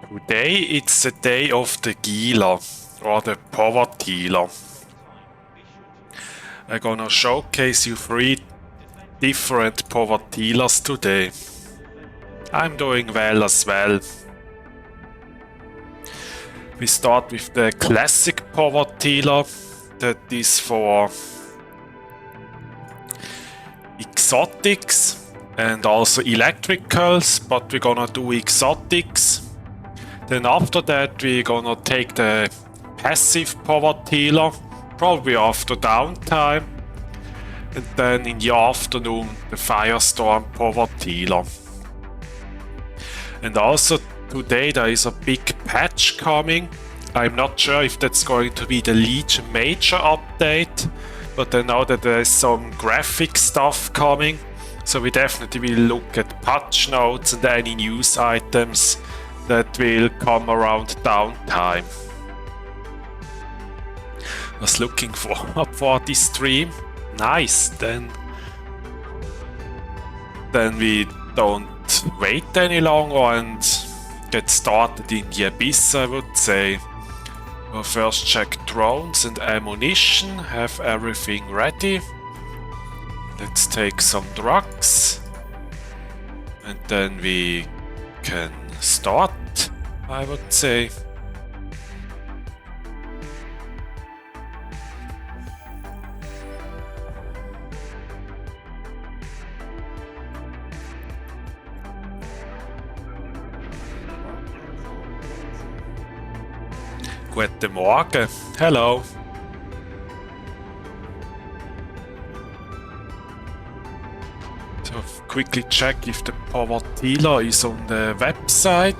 Today it's the day of the Gila, or the Povertila. I'm gonna showcase you 3 different Povertilas today. I'm doing well as well. We start with the classic Povertila, that is for exotics and also electricals, but we're gonna do exotics. Then after that we're gonna take the passive Povertila, probably after downtime. And then in the afternoon the Firestorm Povertila. And also today there is a big patch coming. I'm not sure if that's going to be the Legion Major update, but I know that there is some graphic stuff coming. So we definitely will look at patch notes and any news items that will come around downtime. Was looking forward for this stream. Nice, then we don't wait any longer and get started in the Abyss, I would say. We'll first check drones and ammunition, have everything ready. Let's take some drugs and then we can start, I would say. Guten Morgen, hello. So quickly check if the Povertila is on the website.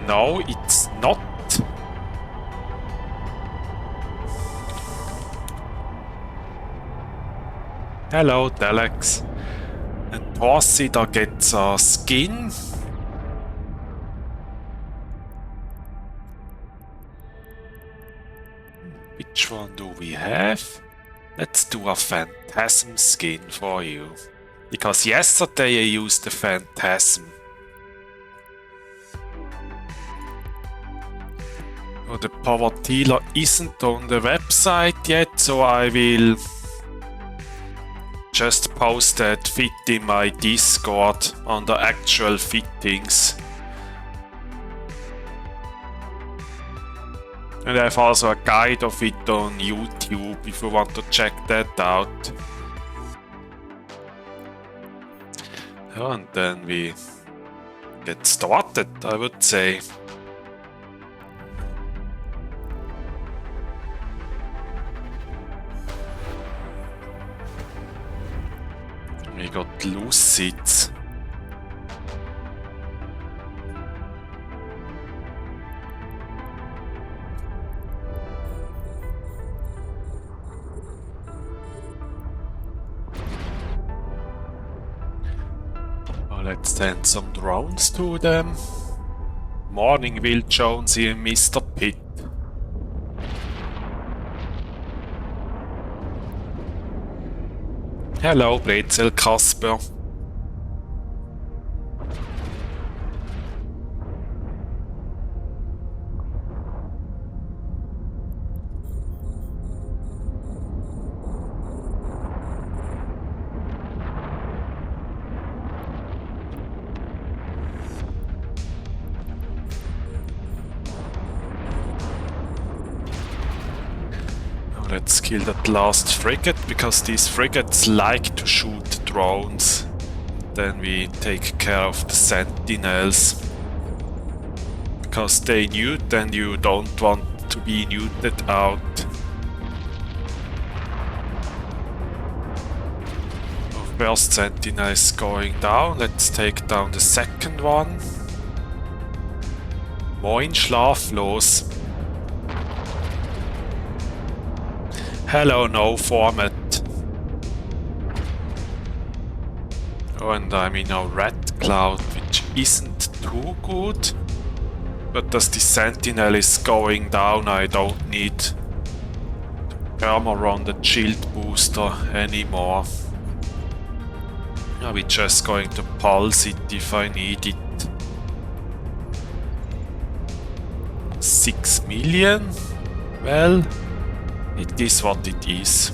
No, it's not. Hello, Telex. And Porsida gets a skin. Which one do we have? Let's do a Phantasm skin for you. Because yesterday I used the Phantasm. Oh, the Povertila isn't on the website yet, so I will just post that fit in my Discord on the actual fittings. And I have also a guide of it on YouTube if you want to check that out. And then we get started, I would say. We got Lucids. Let's send some drones to them. Morning, Will Jonesy and Mr. Pitt. Hello, Brezel Kasper. Let's kill that last frigate, because these frigates like to shoot drones. Then we take care of the sentinels. Because they newt and you don't want to be neuted out. Our first sentinel is going down. Let's take down the second one. Moin Schlaflos. Hello, no format. Oh, and I'm in a red cloud, which isn't too good. But as the sentinel is going down, I don't need to perma run the shield booster anymore. Now we're just going to pulse it if I need it. 6 million? Well, it is what it is.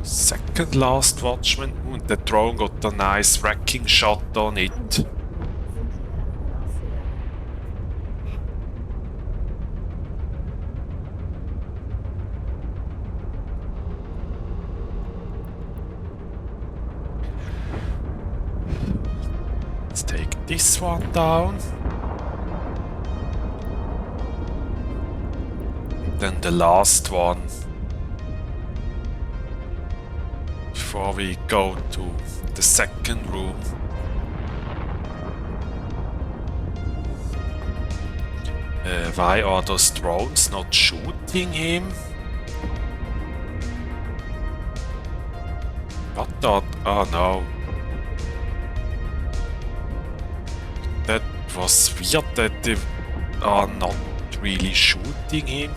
Second last watchman. And the drone got a nice wrecking shot on it. Let's take this one down. Then the last one. Before we go to the second room. Why are those drones not shooting him? What the... Oh no. That was weird that they are not really shooting him.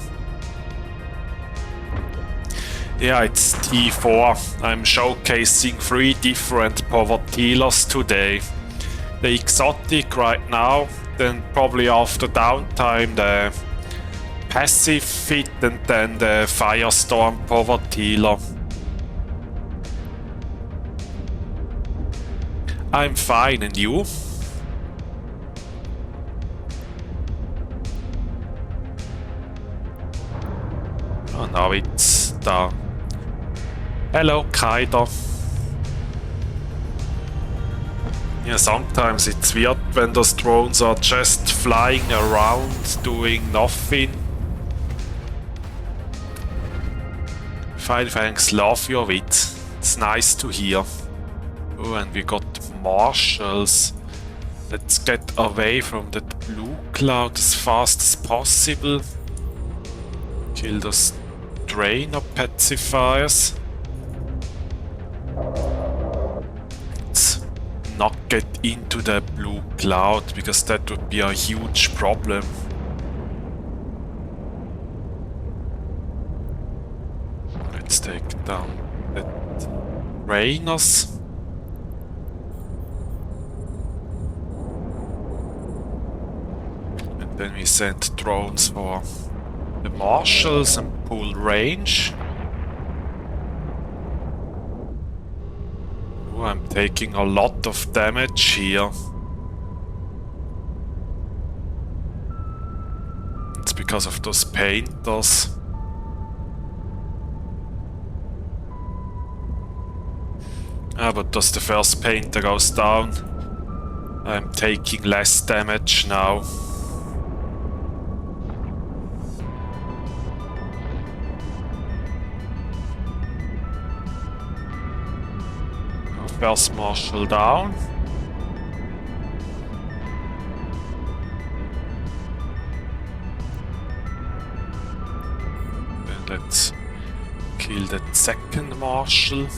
Yeah, it's T4. I'm showcasing 3 different Povertilas today. The exotic right now, then probably after downtime the passive fit and then the Firestorm Povertila. I'm fine, and you? Oh, now it's the... Hello, Kaider. Yeah, sometimes it's weird when those drones are just flying around doing nothing. Fine, thanks, love your wit. It's nice to hear. Oh, and we got marshals. Let's get away from that blue cloud as fast as possible. Kill those trainer pacifiers. Let's not get into the blue cloud, because that would be a huge problem. Let's take down the trainers. And then we send drones for the marshals and pull range. Oh, I'm taking a lot of damage here. It's because of those painters. Ah, but as the first painter goes down, I'm taking less damage now. First marshal down. Then let's kill that second marshal.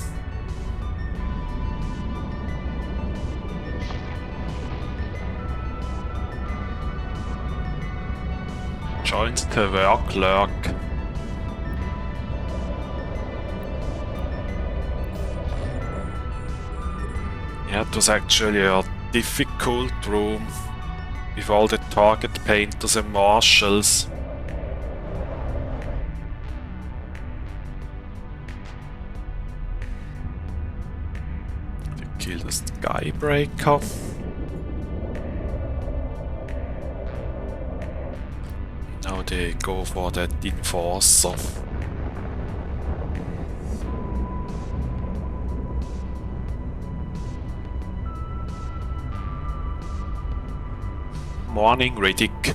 Joins the work lurk. Yeah, it was actually a difficult room with all the target painters and marshals. They kill the skybreaker. Now they go for that enforcer. Morning, Riddick.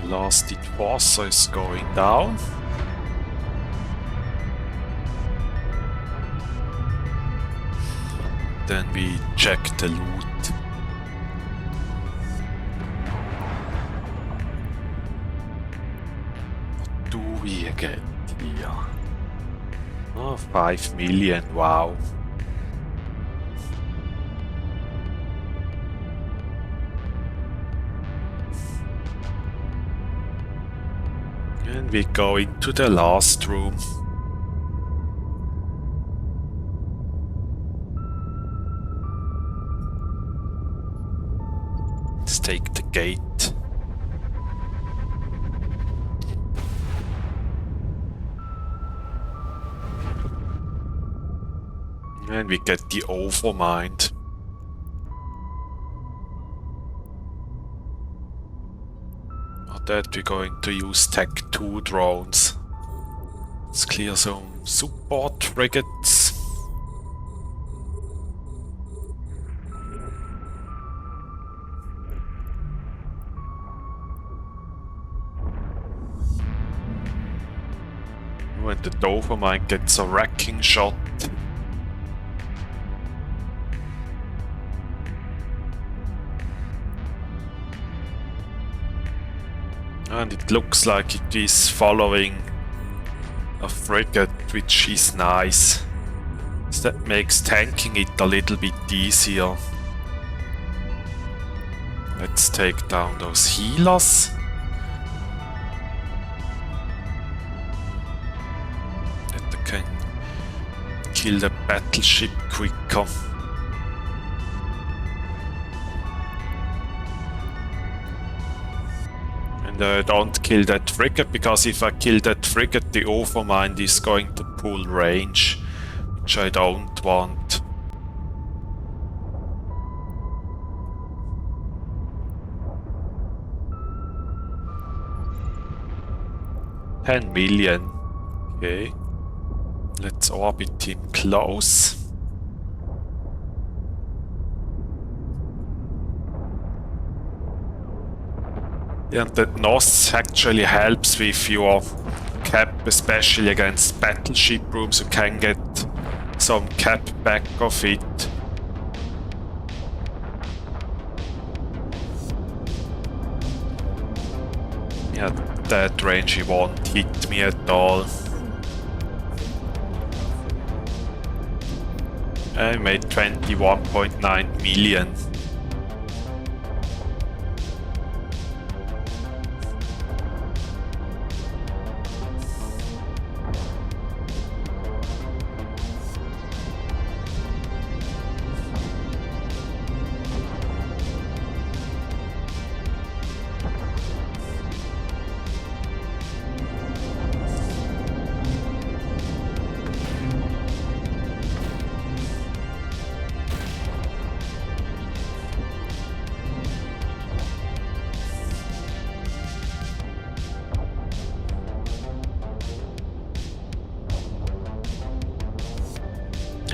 The last enforcer is going down. Then we check the loot. we get here? Oh, 5 million, wow. And we go into the last room. Let's take the gate. And we get the Overmind. For that we're going to use Tech 2 drones. Let's clear some support frigates. When the Overmind gets a wrecking shot. And it looks like it is following a frigate, which is nice. So that makes tanking it a little bit easier. Let's take down those healers. That they can kill the battleship quicker. And don't kill that frigate, because if I kill that frigate, the Overmind is going to pull range, which I don't want. $10 million. Okay. Let's orbit him close. And that NOS actually helps with your cap, especially against battleship rooms. You can get some cap back of it. Yeah, that range he won't hit me at all. I made 21.9 million.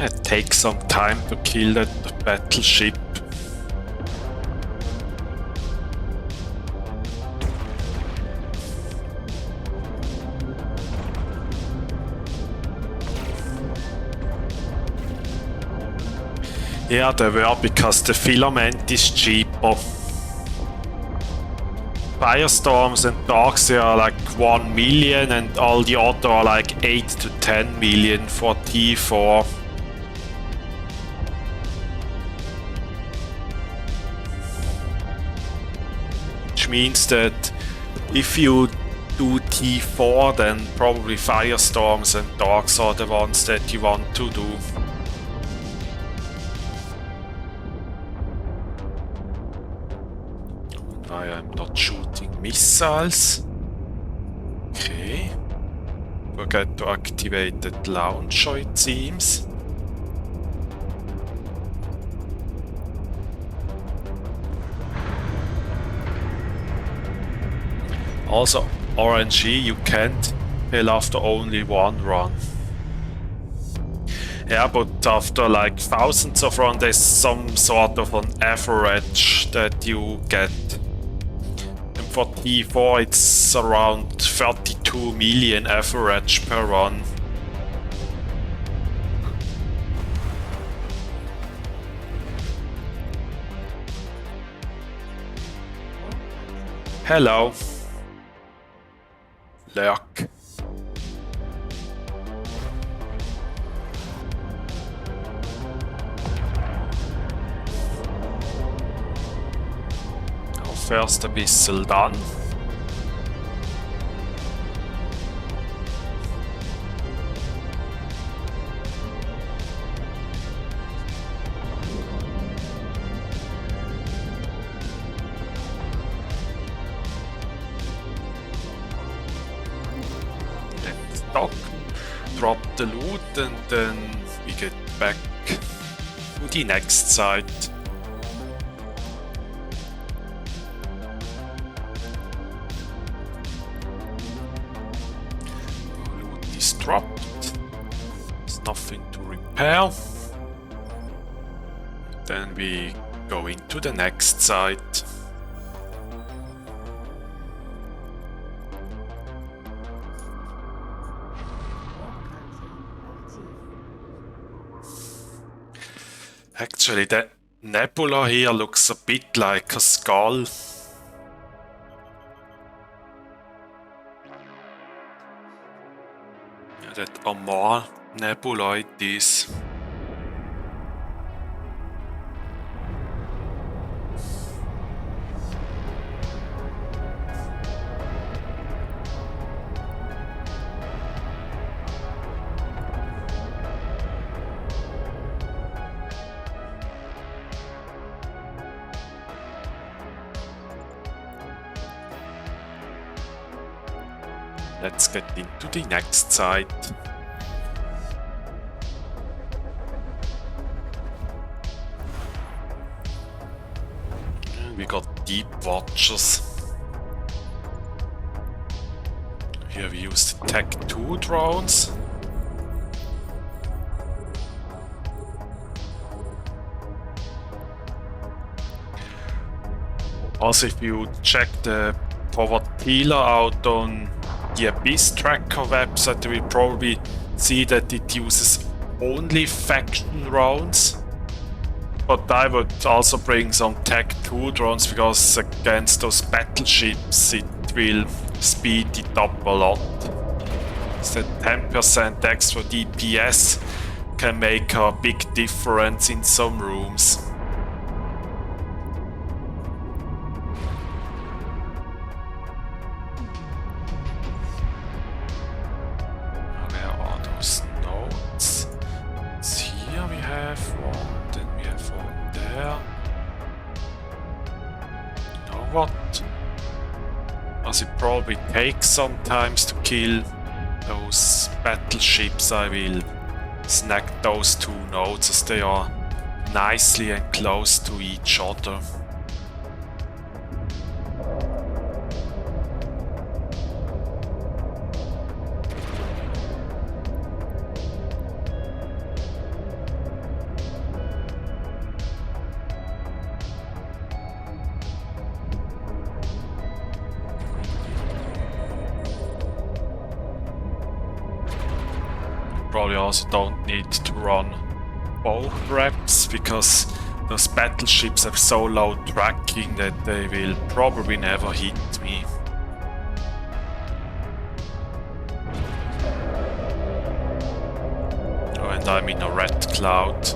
It takes some time to kill that battleship. Yeah, they were, because the filament is cheaper. Firestorms and Darks are like 1 million, and all the other are like 8 to 10 million for T4. Which means that if you do T4, then probably Firestorms and Darks are the ones that you want to do. I am not shooting missiles. Okay. Forget to activate that launcher, it seems. Also, RNG, you can't kill after only one run. Yeah, but after like thousands of runs, there's some sort of an average that you get. And for T4, it's around 32 million average per run. Hello. Lurk. First Abyssal done. Let's dock, drop the loot, and then we get back to the next site. Dropped. There's nothing to repair. Then we go into the next site. Actually, that nebula here looks a bit like a skull. That are more nebula it is. Let's get into the next site. We got deep watchers. Here we use the Tech 2 drones. Also, if you check the Povertila out on the Abyss Tracker website, you will probably see that it uses only faction drones. But I would also bring some Tech 2 drones, because against those battleships it will speed it up a lot. So 10% extra DPS can make a big difference in some rooms. As it probably takes sometimes to kill those battleships, I will snag those two nodes as they are nicely and close to each other. Probably also don't need to run both reps, because those battleships have so low tracking that they will probably never hit me. Oh, and I'm in a red cloud.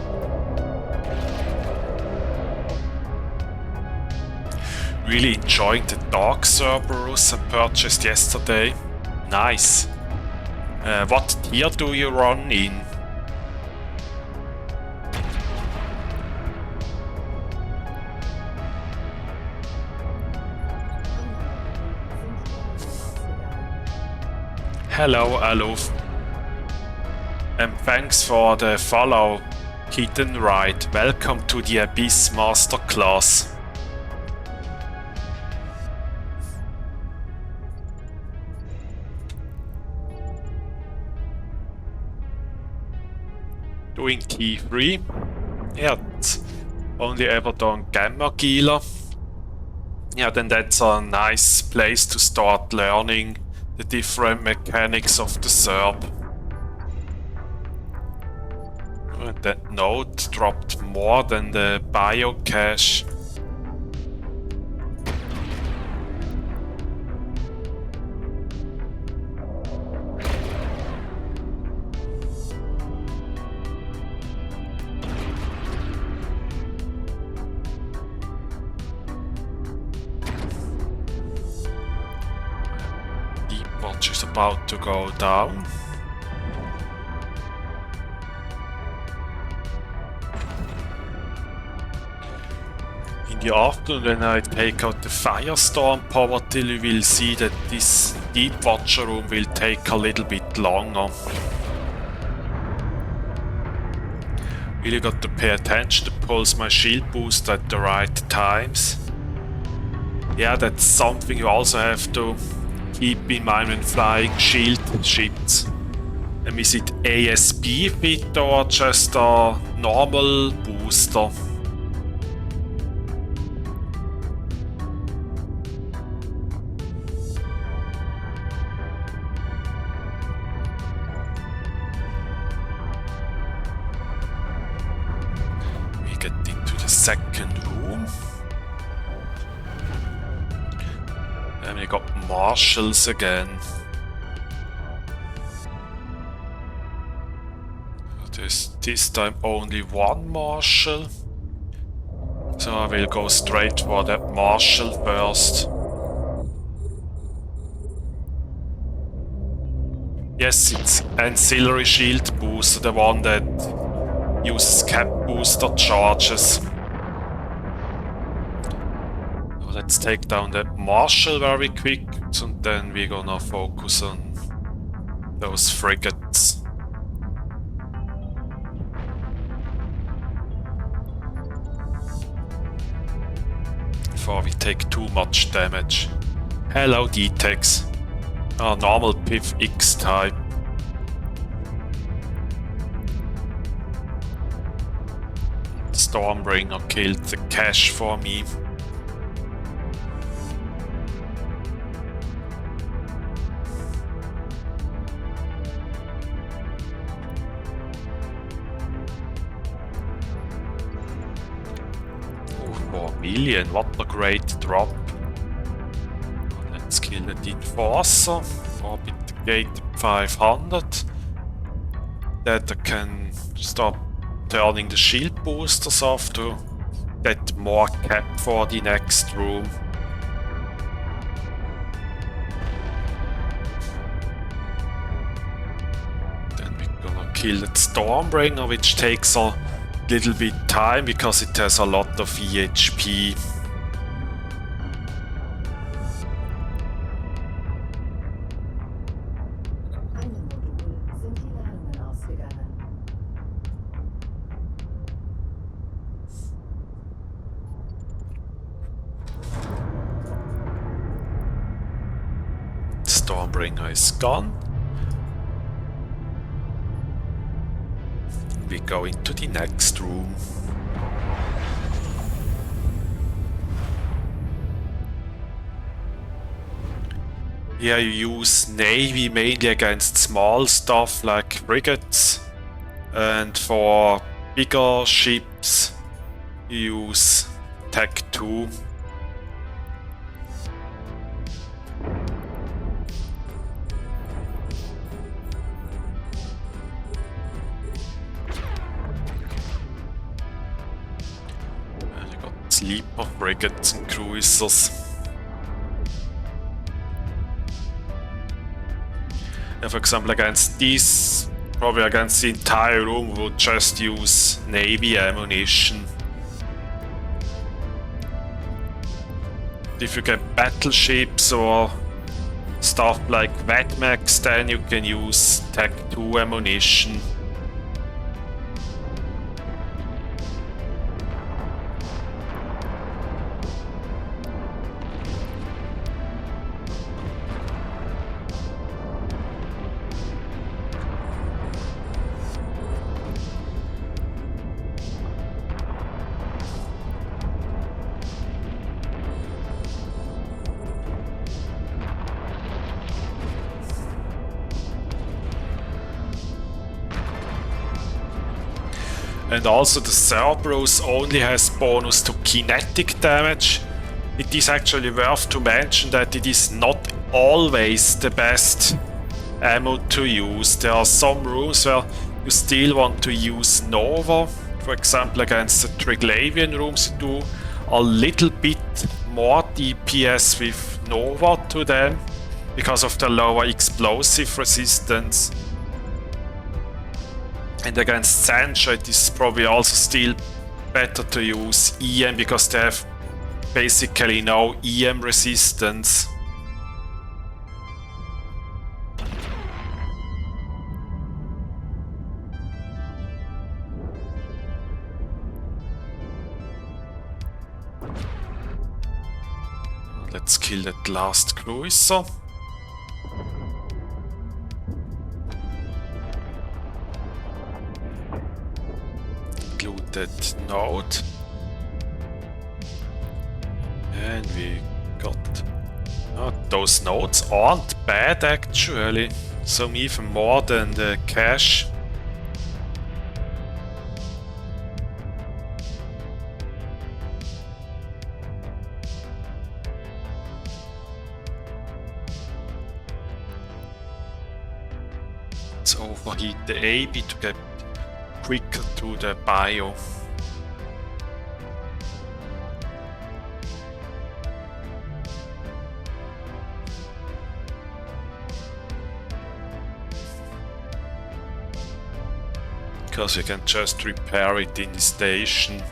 Really enjoying the Dark Cerberus I purchased yesterday. Nice. What tier do you run in? Hello, Aluf. And thanks for the follow, Hidden Ride. Welcome to the Abyss Masterclass. Doing key 3. Yeah, only ever done Gamma Gila. Yeah, then that's a nice place to start learning the different mechanics of the Serb. And that node dropped more than the biocache. damage is about to go down. In the afternoon, when I take out the Firestorm Povertila, you will see that this Deep Watcher room will take a little bit longer. Really got to pay attention to pulse my shield boost at the right times. Yeah, that's something you also have to keep in mind when flying shield ships. And is it ASB fit or just a normal booster? We get into the second room. And we got marshals again. There's this time only one marshal. So I will go straight for that marshal first. Yes, it's ancillary shield booster, the one that uses cap booster charges. Let's take down that marshal very quick, and then we're gonna focus on those frigates. Before we take too much damage. Hello, D-Tex. Normal PIF X type. Stormbringer killed the cache for me. Million, what a great drop. Let's kill the Enforcer. Orbit the gate 500. That I can stop turning the shield boosters off to get more cap for the next room. Then we're gonna kill that Stormbringer, which takes a little bit time because it has a lot of EHP. Stormbringer is gone. We go into the next room. Here you use Navy mainly against small stuff like frigates, and for bigger ships you use Tech 2. Sleeper frigates and cruisers. And for example, against these, probably against the entire room, would just use Navy ammunition. If you get battleships or stuff like Vadmax, then you can use Tech 2 ammunition. And also the Cerberus only has bonus to kinetic damage. It is actually worth to mention that it is not always the best ammo to use. There are some rooms where you still want to use Nova. For example, against the Triglavian rooms you do a little bit more DPS with Nova to them. because of the lower explosive resistance. And against Sancho it is probably also still better to use EM because they have basically no EM resistance. Let's kill that last cruiser. Loot that node. And we got... those nodes aren't bad actually. Some even more than the cache. Let's overheat the AB to get quicker to the bio. Because you can just repair it in the station.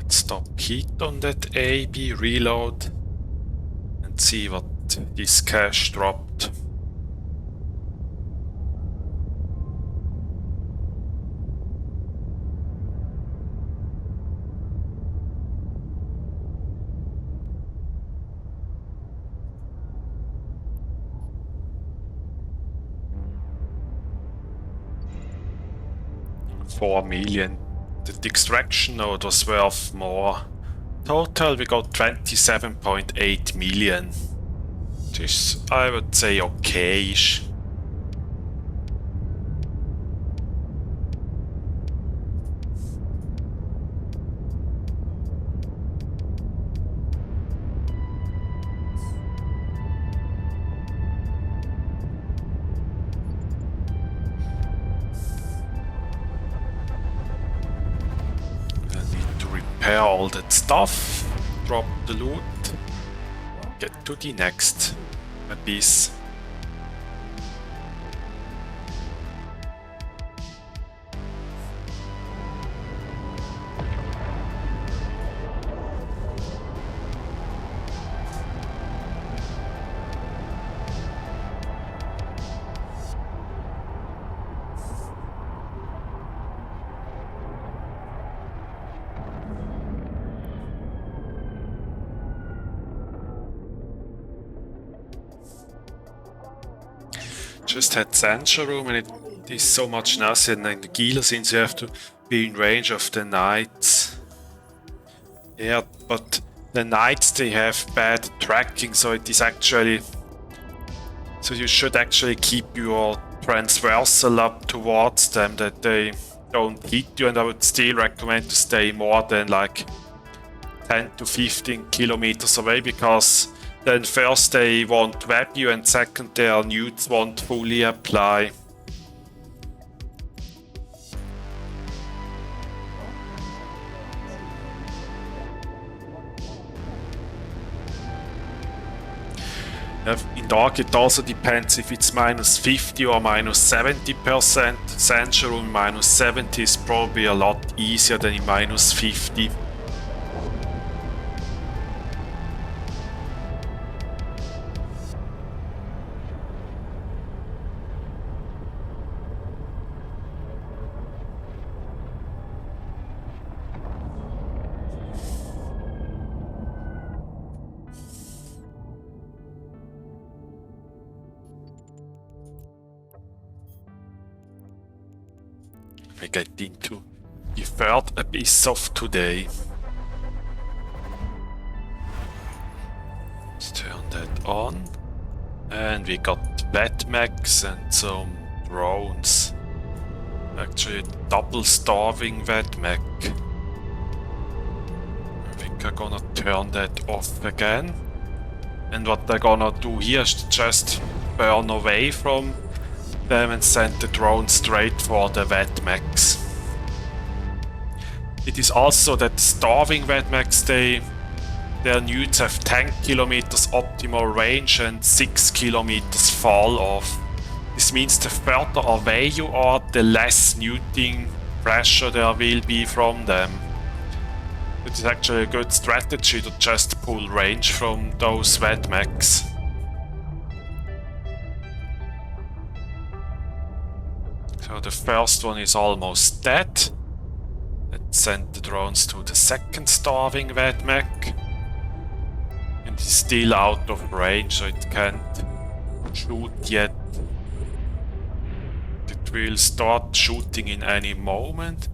Stop heat on that AB, reload, and see what this cache dropped. $4 million. The extraction node was worth more. Total we got 27.8 million. Which is, I would say, okay-ish. Repair all that stuff, drop the loot, get to the next abyss. Just had Sancho room and it is so much nicer than the Gila since you have to be in range of the knights. Yeah, but the knights, they have bad tracking, so it is actually... So you should actually keep your transversal up towards them, that they don't hit you, and I would still recommend to stay more than like 10 to 15 kilometers away, because then first they won't web you and second their newts won't fully apply. In dark it also depends if it's minus 50 or minus 70%. Sancho in minus 70 is probably a lot easier than in minus 50. We get into the third abyss of today. Let's turn that on. And we got wet max and some drones. Actually, double starving Vedmek. I think I'm gonna turn that off again. And what they're gonna do here is just burn away from them and send the drone straight for the Vedmeks. It is also that starving Vedmeks, their newts have 10 kilometers optimal range and 6 kilometers fall off. This means the further away you are, the less neuting pressure there will be from them. It is actually a good strategy to just pull range from those Vedmeks. So the first one is almost dead. Let's send the drones to the second starving Vedmek. And it's still out of range, so it can't shoot yet. It will start shooting in any moment.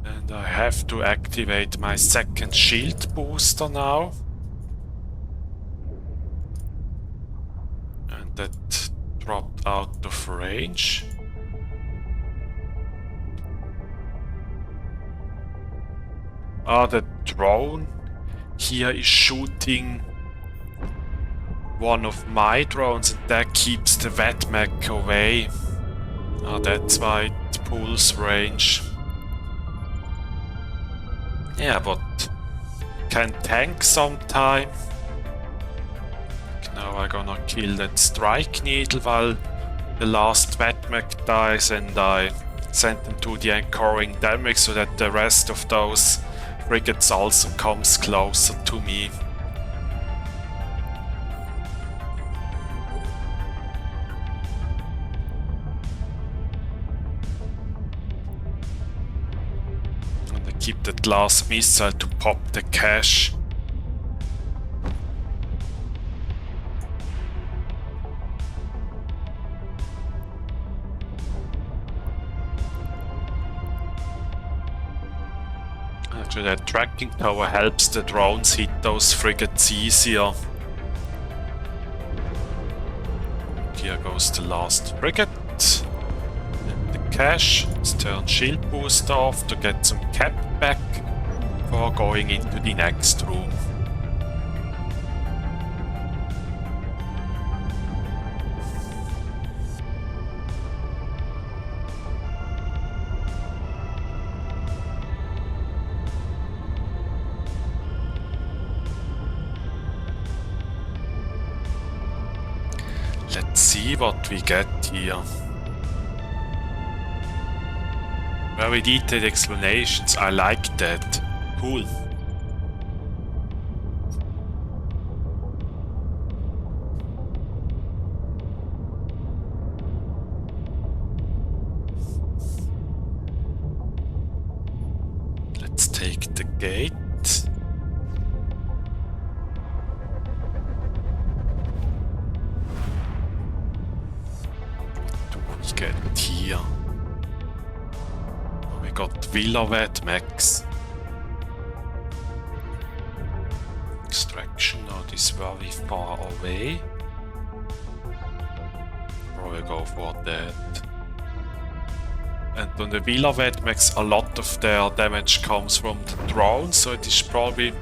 And I have to activate my second shield booster now. And that dropped out of range. The drone here is shooting one of my drones, and that keeps the Vedmek away. That's why it pulls range. Yeah, but can tank sometime. Now I'm gonna kill that strike needle while the last Vedmek dies, and I send them to the anchoring damage so that the rest of those frigates also comes closer to me. And I keep that last missile to pop the cache. Actually, that tracking tower helps the drones hit those frigates easier. Here goes the last frigate. And the cache. Let's turn shield booster off to get some cap back before going into the next room. Let's see what we get here. Very detailed explanations, I like that. Cool. Let's take the gate. Get here. We got Villa Vedmeks. Extraction now is very far away. Probably go for that. And on the Villa Vedmeks, a lot of their damage comes from the drones, so it is probably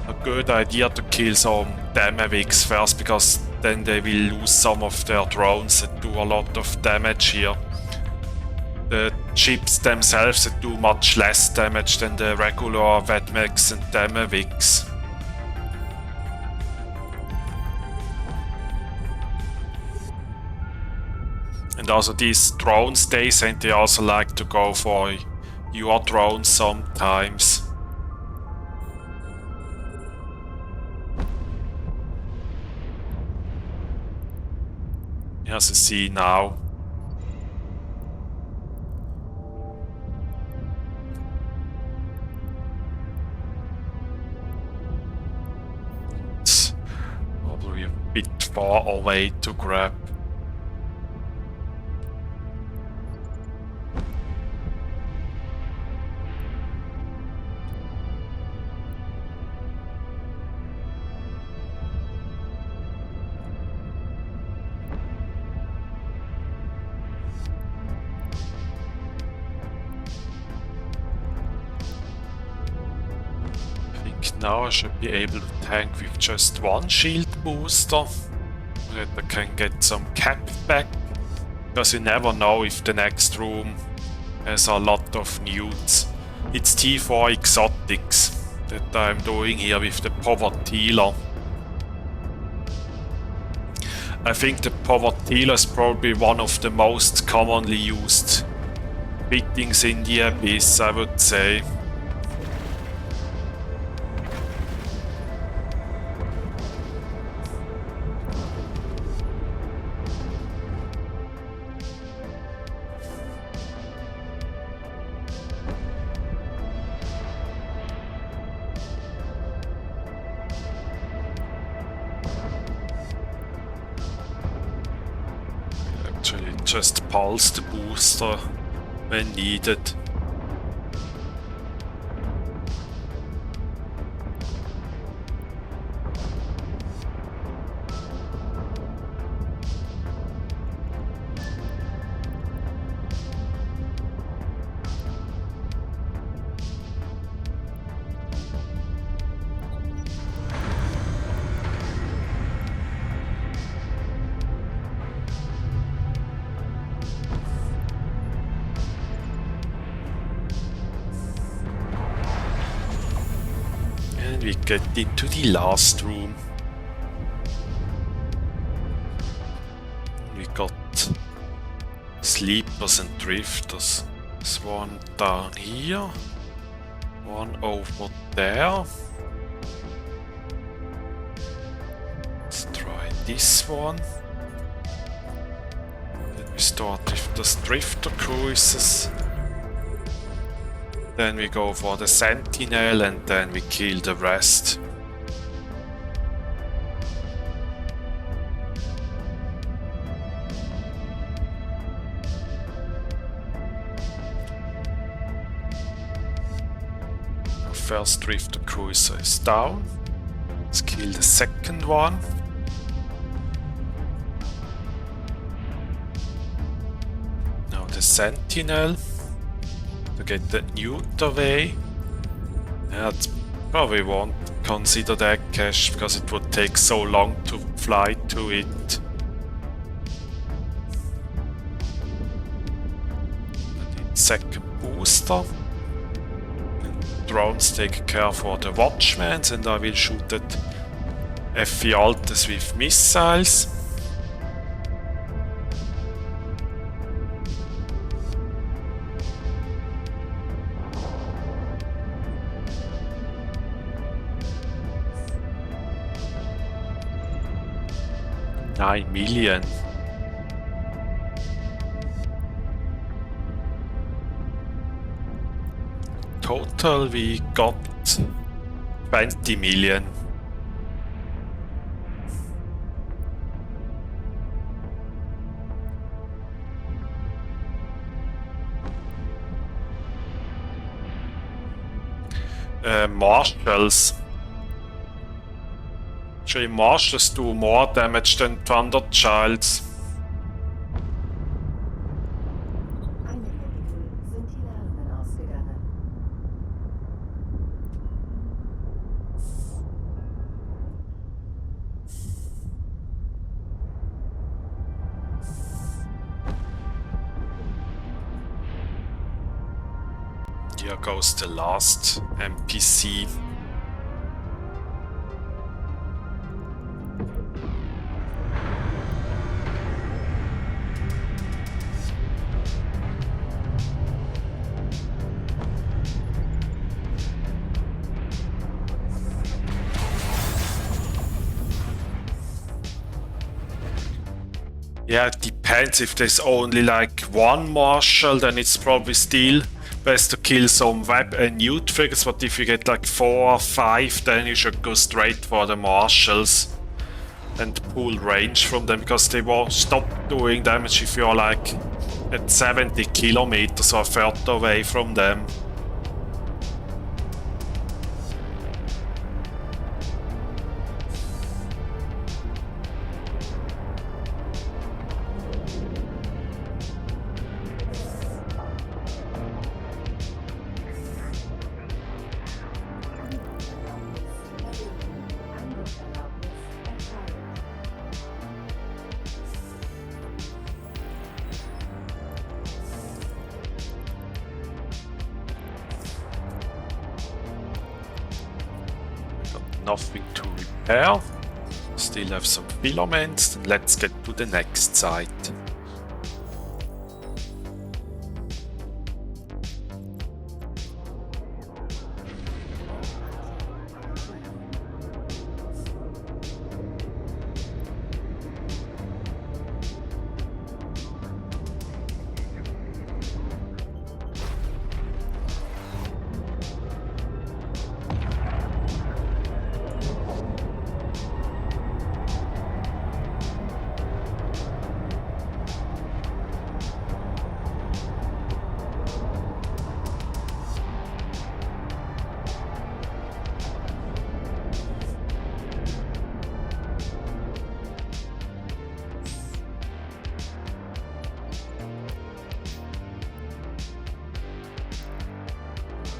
a good idea to kill some Damaviks first, because then they will lose some of their drones that do a lot of damage here. The ships themselves that do much less damage than the regular Vedmeks and Damaviks. And also these drones they send, they also like to go for your drones sometimes. As you see now. It's probably a bit far away to grab. Now I should be able to tank with just one shield booster, that I can get some cap back, because you never know if the next room has a lot of newts. It's T4 exotics that I'm doing here with the Povertila. I think the Povertila is probably one of the most commonly used fittings in the Abyss, I would say. Just pulse the booster when needed. We get into the last room. We got sleepers and drifters. There's one down here, one over there. Let's try this one. Then we start with the drifter cruisers. Then we go for the sentinel and then we kill the rest. The first drifter cruiser is down. Let's kill the second one. Now the sentinel. To get the newt away. I probably won't consider that cache because it would take so long to fly to it. Second booster. And drones take care for the watchmans and I will shoot at FE Altes with missiles. $9 million. Total we got 20 million. Marshals. Actually, Marshals do more damage than Thunder Childs. Here goes the last NPC. Yeah, it depends. If there's only like one marshal, then it's probably still best to kill some web and newt figures, but if you get like 4 or 5, then you should go straight for the marshals and pull range from them, because they won't stop doing damage if you're like at 70 kilometers or further away from them. nothing to repair. Still have some filaments. Then let's get to the next site.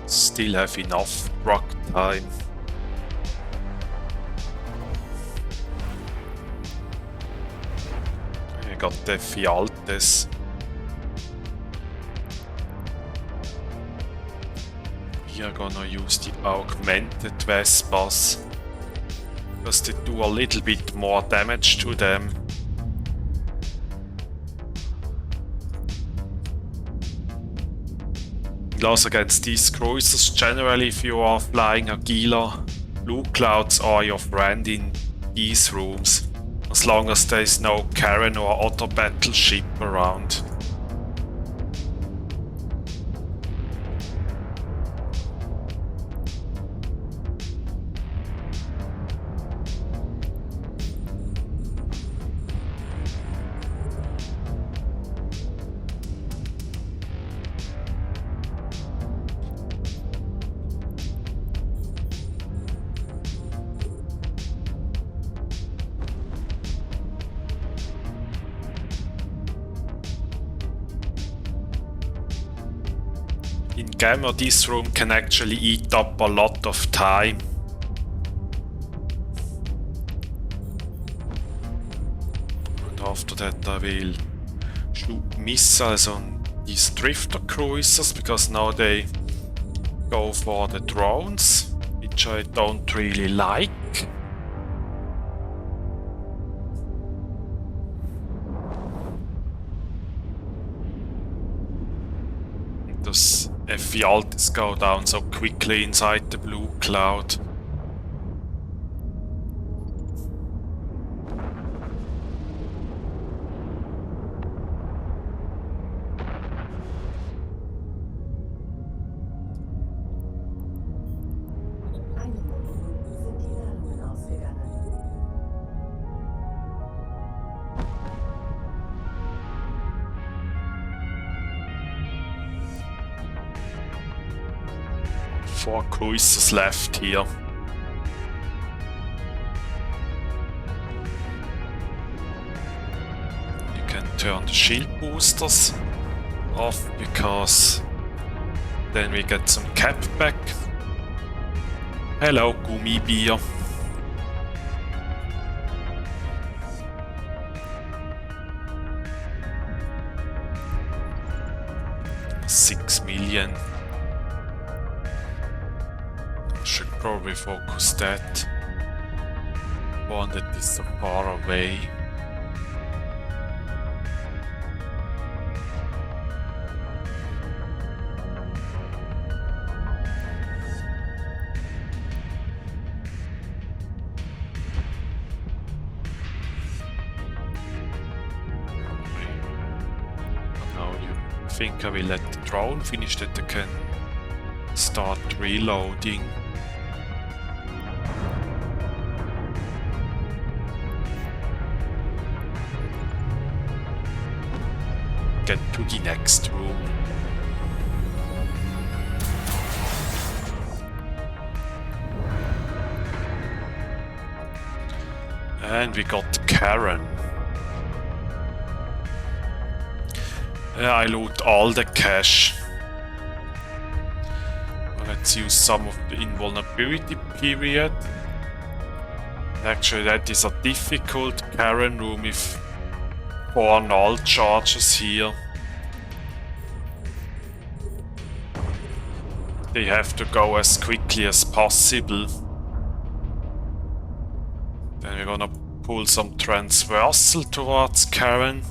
Still have enough rock time. I got the Fialtes. We are gonna use the augmented Vespas because they do a little bit more damage to them. Also against these cruisers, generally if you are flying Agila, Blue Clouds are your friend in these rooms, as long as there is no Karen or other battleship around. Ingame, this room can actually eat up a lot of time. And after that I will shoot missiles on these drifter cruisers, because now they go for the drones, which I don't really like. Does Fialtes go down so quickly inside the blue cloud? Four cruisers left here. You can turn the shield boosters off, because then we get some cap back. Hello, Gummibier. $6 million. Should probably focus that one that is so far away. Now you think I will let the drone finish that I can start reloading. Get to the next room. And we got Karen. I loot all the cash. Let's use some of the invulnerability period. Actually, that is a difficult Karen room with 4 null charges here. They have to go as quickly as possible. Then we're gonna pull some transversal towards Karen.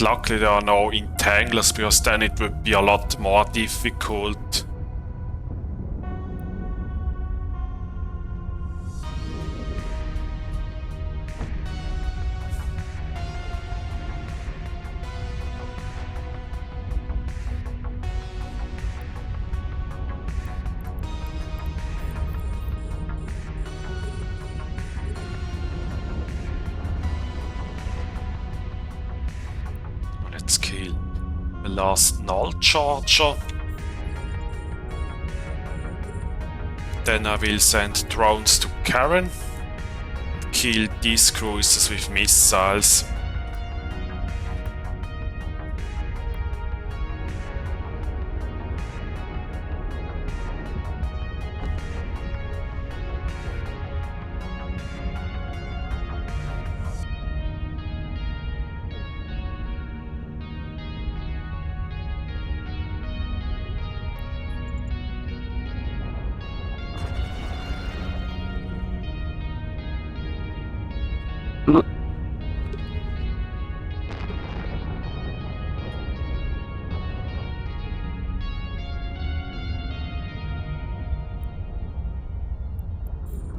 Luckily there are no entanglers, because then it would be a lot more difficult. Let's kill the last null charger. Then I will send drones to Karen. Kill these cruisers with missiles.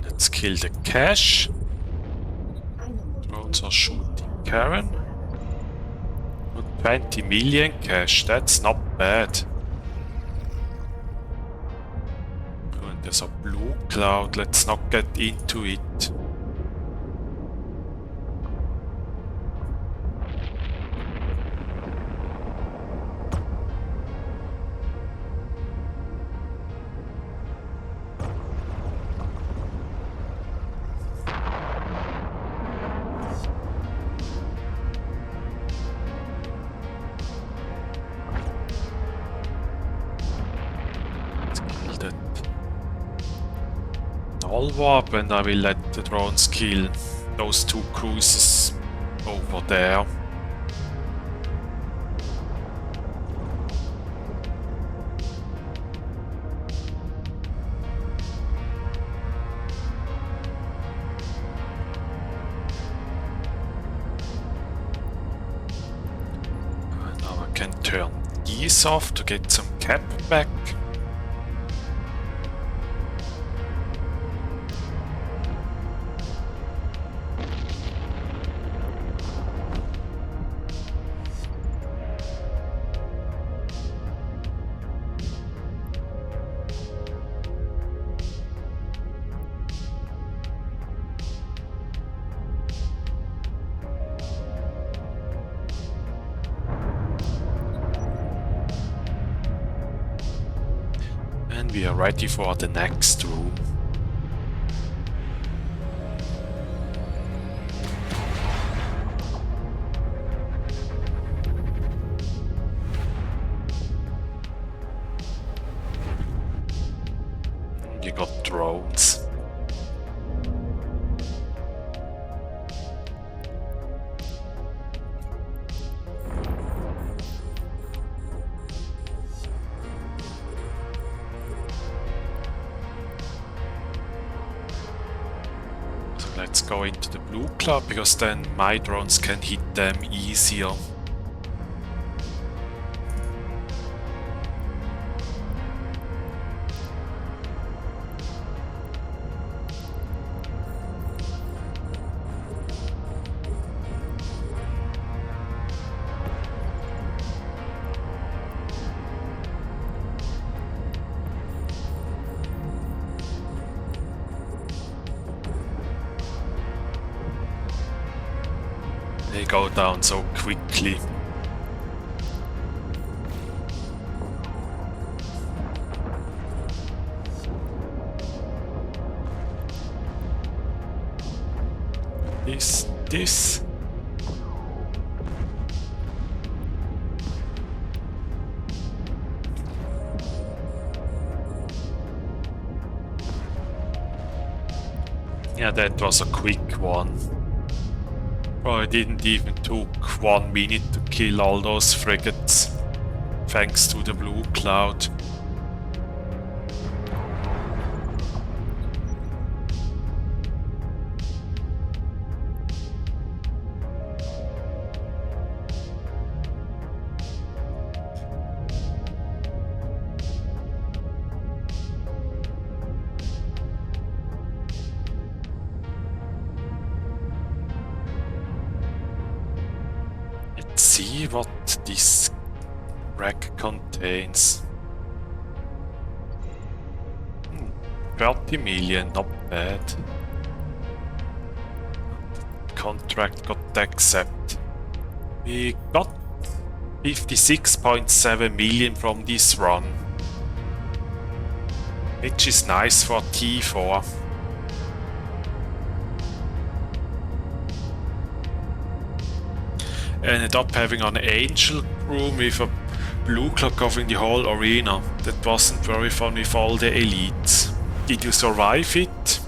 Let's kill the cache. Drones are shooting Karen. 20 million cache, that's not bad. Oh, and there's a blue cloud, let's not get into it. Warp, and I will let the drones kill those two cruisers over there. Now I can turn these off to get some cap back. We are ready for the next room. You got drones. Let's go into the blue cloud, because then my drones can hit them easier. They go down so quickly. This. Yeah, that was a quick one. Probably didn't even took 1 minute to kill all those frigates, thanks to the blue cloud. Let's see what this rack contains. 30 million, not bad. Contract got accepted. We got 56.7 million from this run, which is nice for T4. Ended up having an angel room with a blue clock covering the whole arena. That wasn't very fun with all the elites. Did you survive it?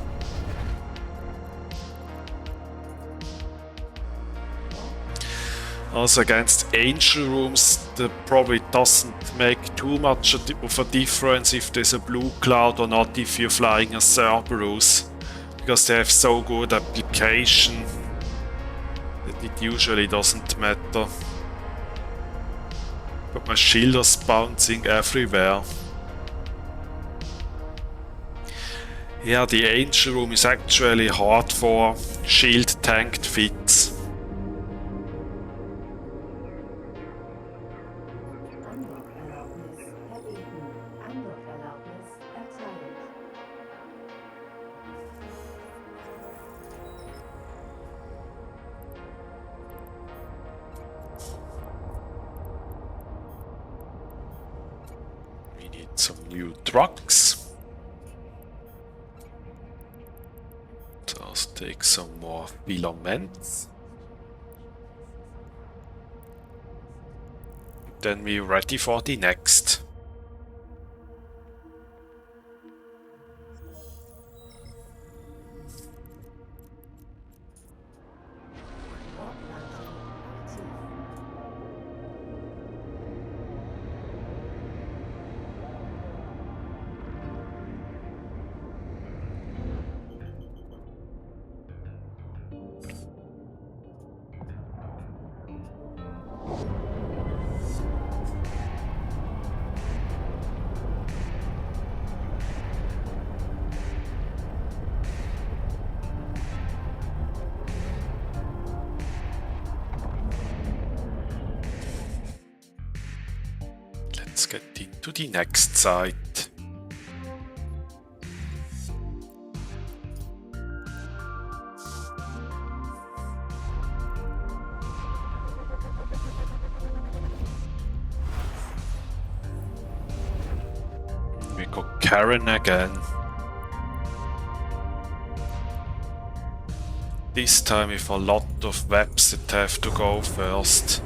Also against angel rooms, that probably doesn't make too much of a difference if there's a blue cloud or not if you're flying a Cerberus, because they have so good application that it usually doesn't matter. But my shield is bouncing everywhere. Yeah, the angel room is actually hard for shield tanked fits. We need some new trucks. Let's take some more filaments. Then we're ready for the next. Let's get into the next site. We got Karen again. This time with a lot of webs that have to go first.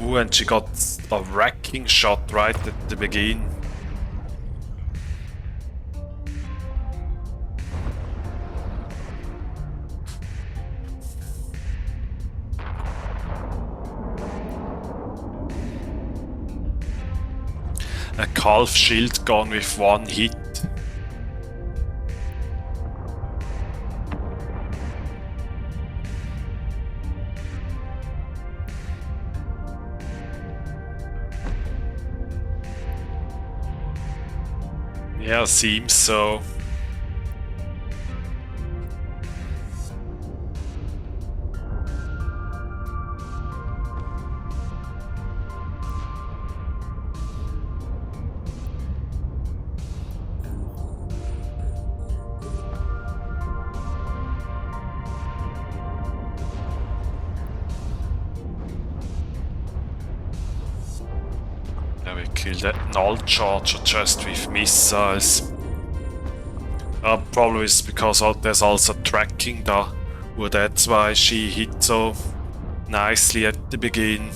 Ooh, and she got a wrecking shot right at the beginning. A calf shield gone with one hit. Yeah, seems so. Yeah, we killed that null charger just with missiles. Probably it's because there's also tracking there. Well, that's why she hit so nicely at the beginning.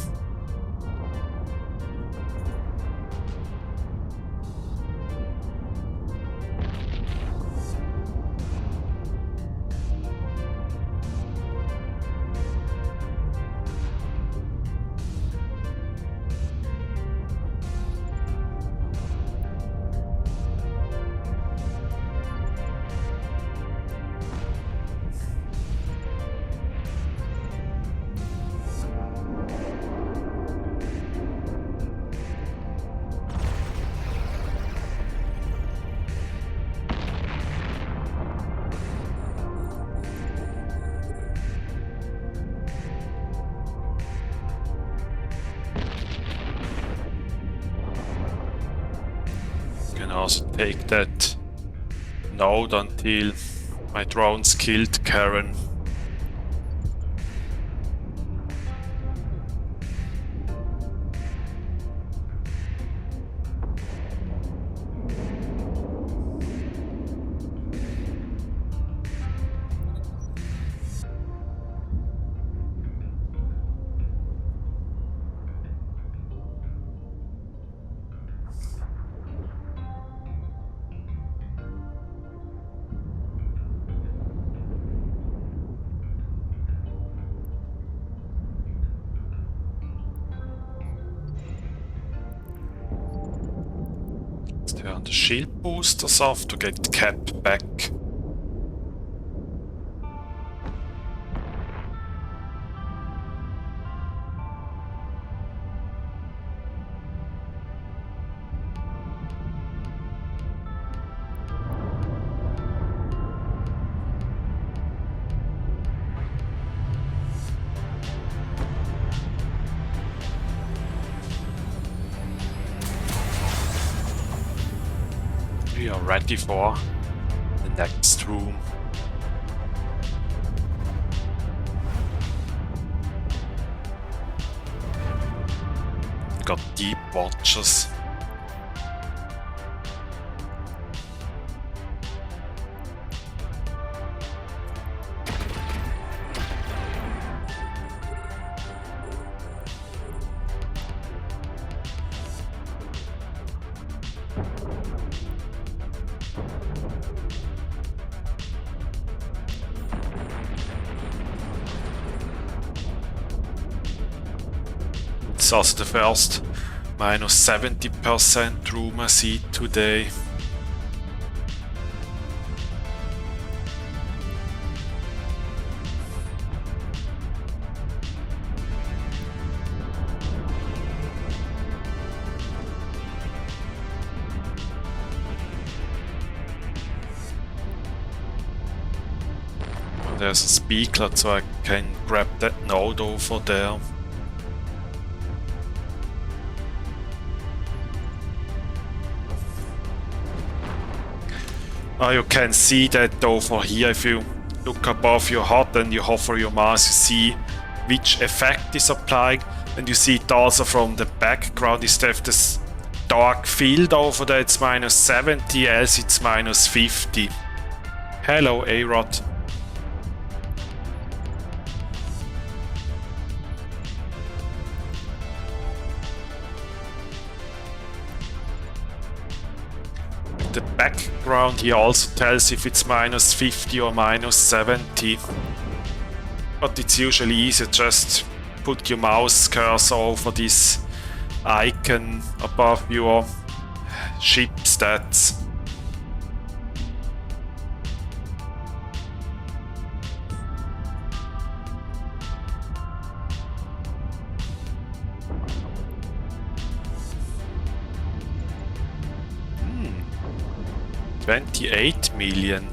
take that node until my drones killed Karen. Turn the shield boosters off to get Cap back. We are ready for the next room. Got deep watches. It's also the first minus 70% room I see today. There's a speaklet, so I can grab that node over there. You can see that over here. If you look above your HUD and you hover your mouse, you see which effect is applying, and you see it also from the background. Instead of this dark field over there, it's minus 70, else it's minus 50. Hello, A-Rod. The background here also tells if it's minus 50 or minus 70, but it's usually easier just put your mouse cursor over this icon above your ship stats. $28 million.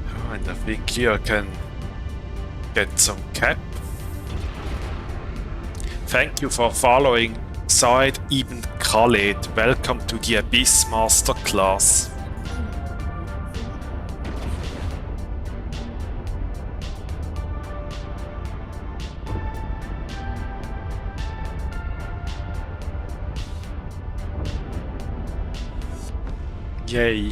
Oh, and I think here I can get some cap. Thank you for following Said Ibn Khaled. Welcome to the Abyss Masterclass. Yay.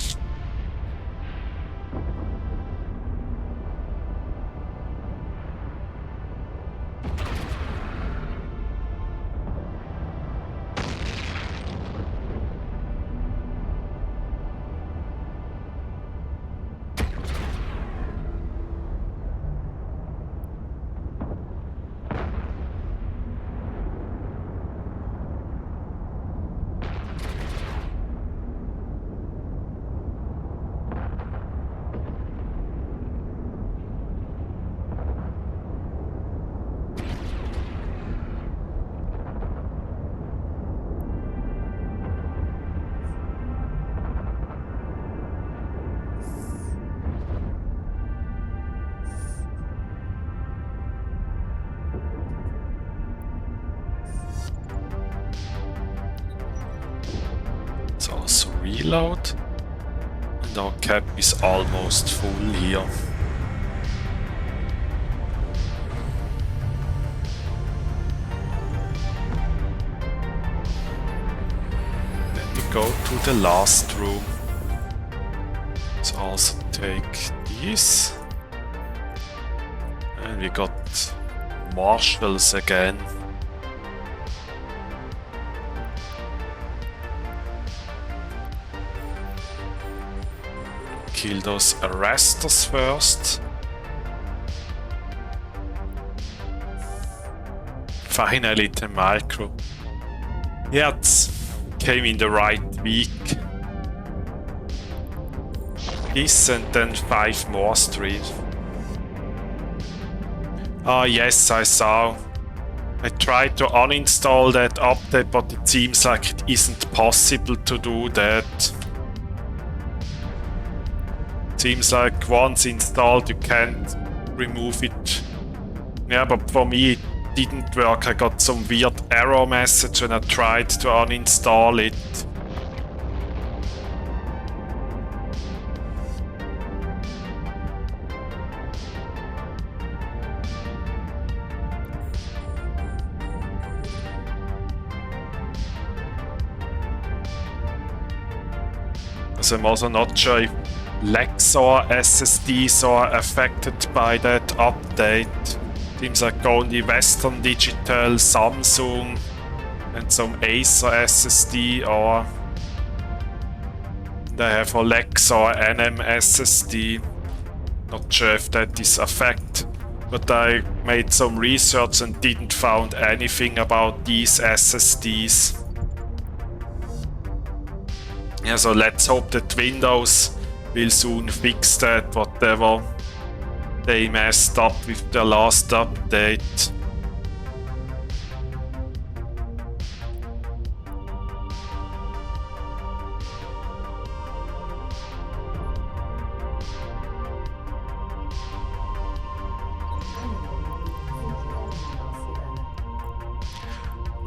reload. And our cap is almost full here. Then we go to the last room. Let's also take these. And we got marshals again. Kill those arresters first. Finally the micro. Yeah, it came in the right week. This and then 5 more streams. Ah yes, I saw. I tried to uninstall that update, but it seems like it isn't possible to do that. Seems like once installed you can't remove it. Yeah, but for me it didn't work. I got some weird error message when I tried to uninstall it. So I'm also not sure if Lexor SSDs are affected by that update. Seems like only Western Digital, Samsung and some Acer SSD are. They have a Lexor NM SSD. Not sure if that is affected, but I made some research and didn't found anything about these SSDs. Yeah, so let's hope that Windows will soon fix that, whatever they messed up with the last update.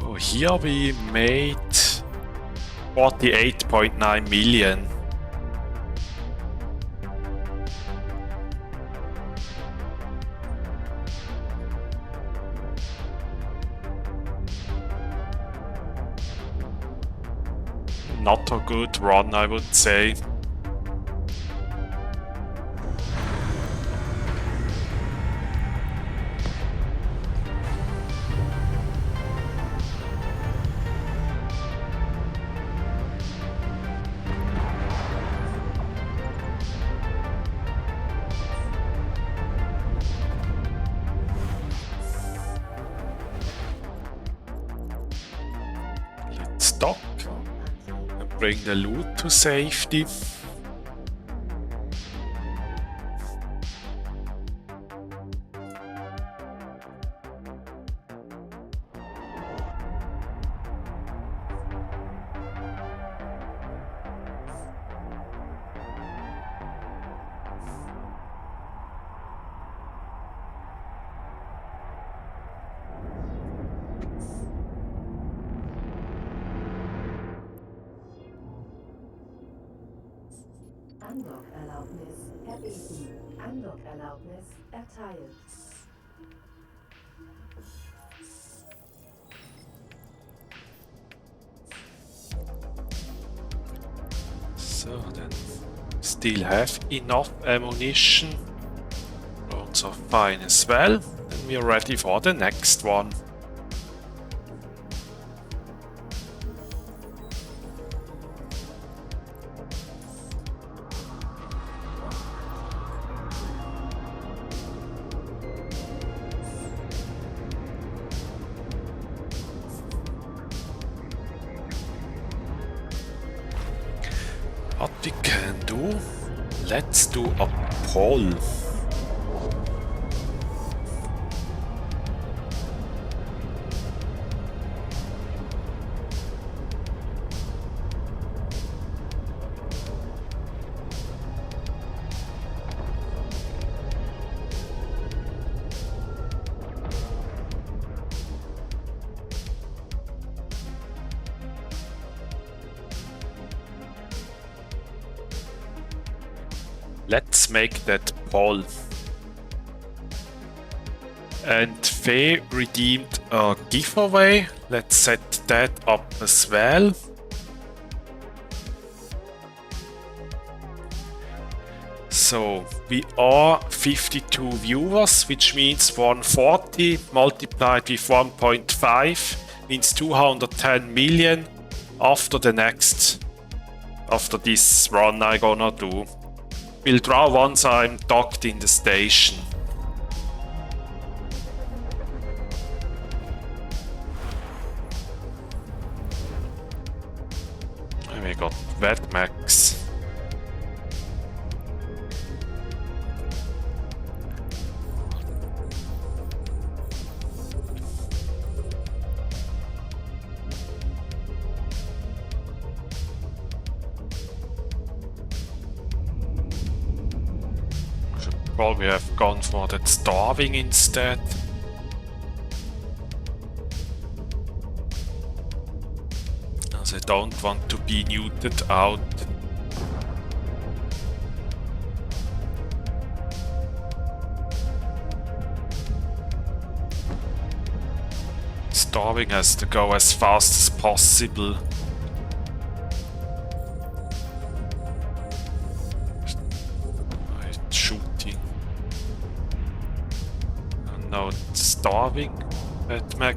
Oh, here we made 48.9 million. Not a good run, I would say. Let's dock. Bring the loot to safety. Unlock-Erlaubnis erbeten. Unlock-Erlaubnis erteilt. So then, still have enough ammunition. Roads are fine as well. And we are ready for the next one. What we can do, let's do a poll. Let's make that poll. And Faye redeemed a giveaway. Let's set that up as well. So we are 52 viewers, which means 140 multiplied with 1.5 means 210 million after this run I gonna do. We'll draw once I'm docked in the station. And we got Wet Max. Probably have gone for that starving instead. As I don't want to be neutered out. Starving has to go as fast as possible. No, starving at Mac.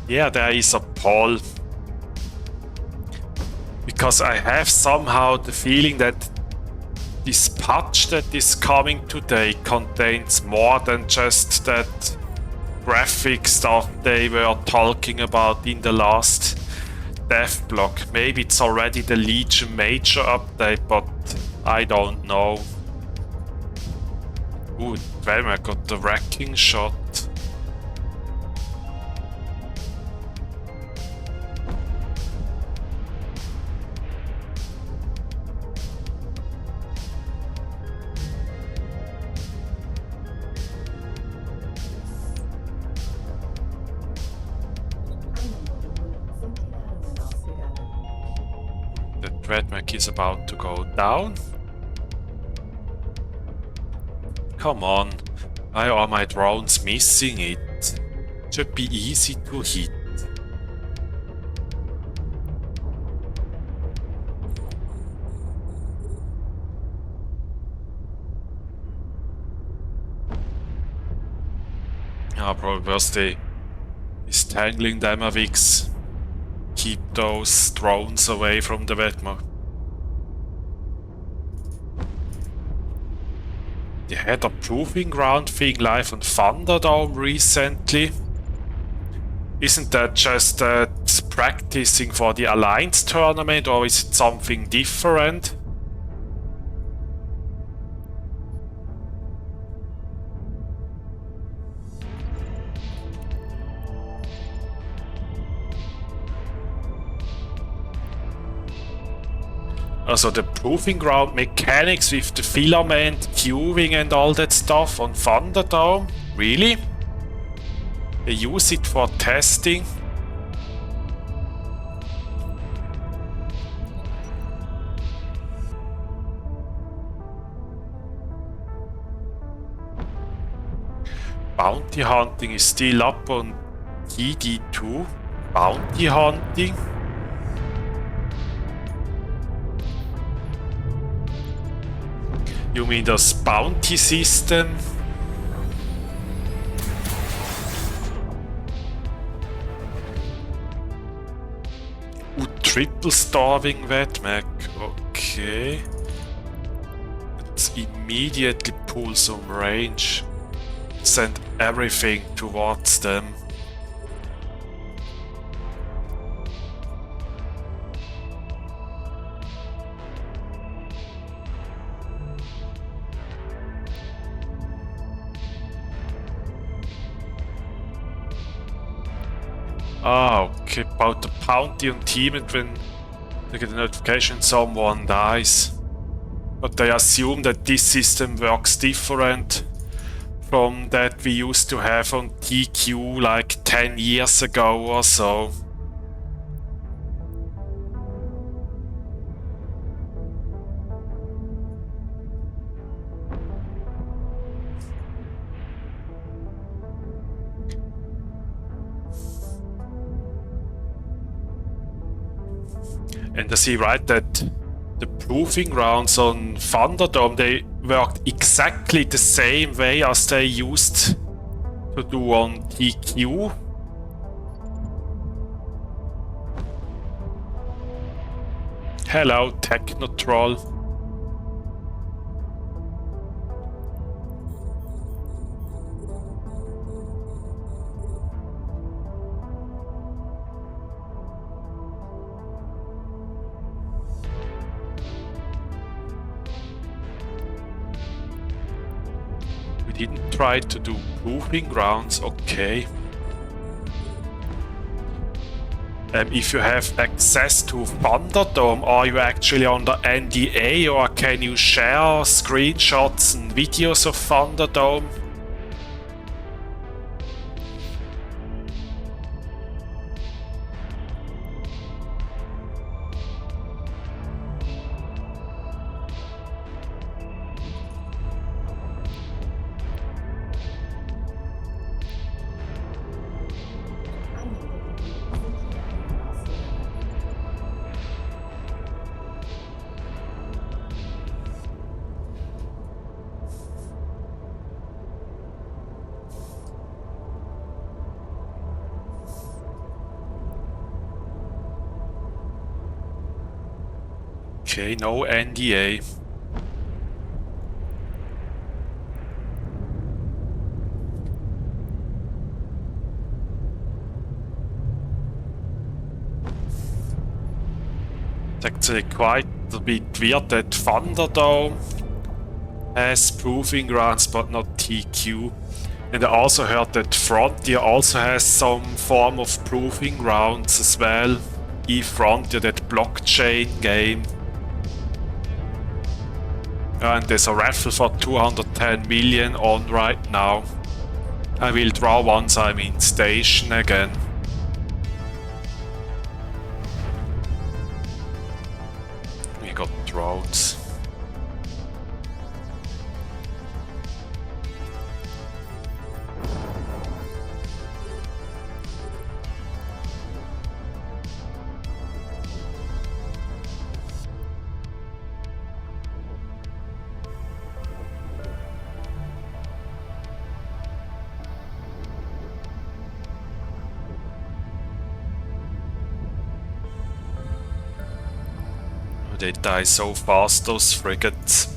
Yeah, there is a poll. Because I have somehow the feeling that this patch that is coming today contains more than just that graphic stuff they were talking about in the last dev block. Maybe it's already the Legion Major update, but I don't know. Ooh, damn, I got the wrecking shot. The Dreadmech is about to go down. Come on, why are my drones missing it? Should be easy to hit. Probably worst day is tangling Damavix. Keep those drones away from the Vetma. They had a Proving Ground thing live on Thunderdome recently. Isn't that just practicing for the Alliance tournament, or is it something different? Also the Proving Ground mechanics with the filament, queuing and all that stuff on Thunderdome? Really? They use it for testing? Bounty hunting is still up on TD2. Bounty hunting? You mean das Bounty System? Triple starving Vetmech. Okay. Let's immediately pull some range. Send everything towards them. Ah, okay, about the bounty on team and when they get a notification someone dies. But I assume that this system works different from that we used to have on TQ like 10 years ago or so. And I see right that the proving grounds on Thunderdome, they worked exactly the same way as they used to do on TQ. Hello, Technotroll. We didn't try to do proving grounds, okay. If you have access to Thunderdome, are you actually under NDA or can you share screenshots and videos of Thunderdome? Okay, no NDA. It's actually quite a bit weird that Thunderdome has proving grounds but not TQ. And I also heard that Frontier also has some form of proving grounds as well. Frontier, that blockchain game. And there's a raffle for 210 million on right now. I will draw once I'm in station again. We got drones. They die so fast, those frigates.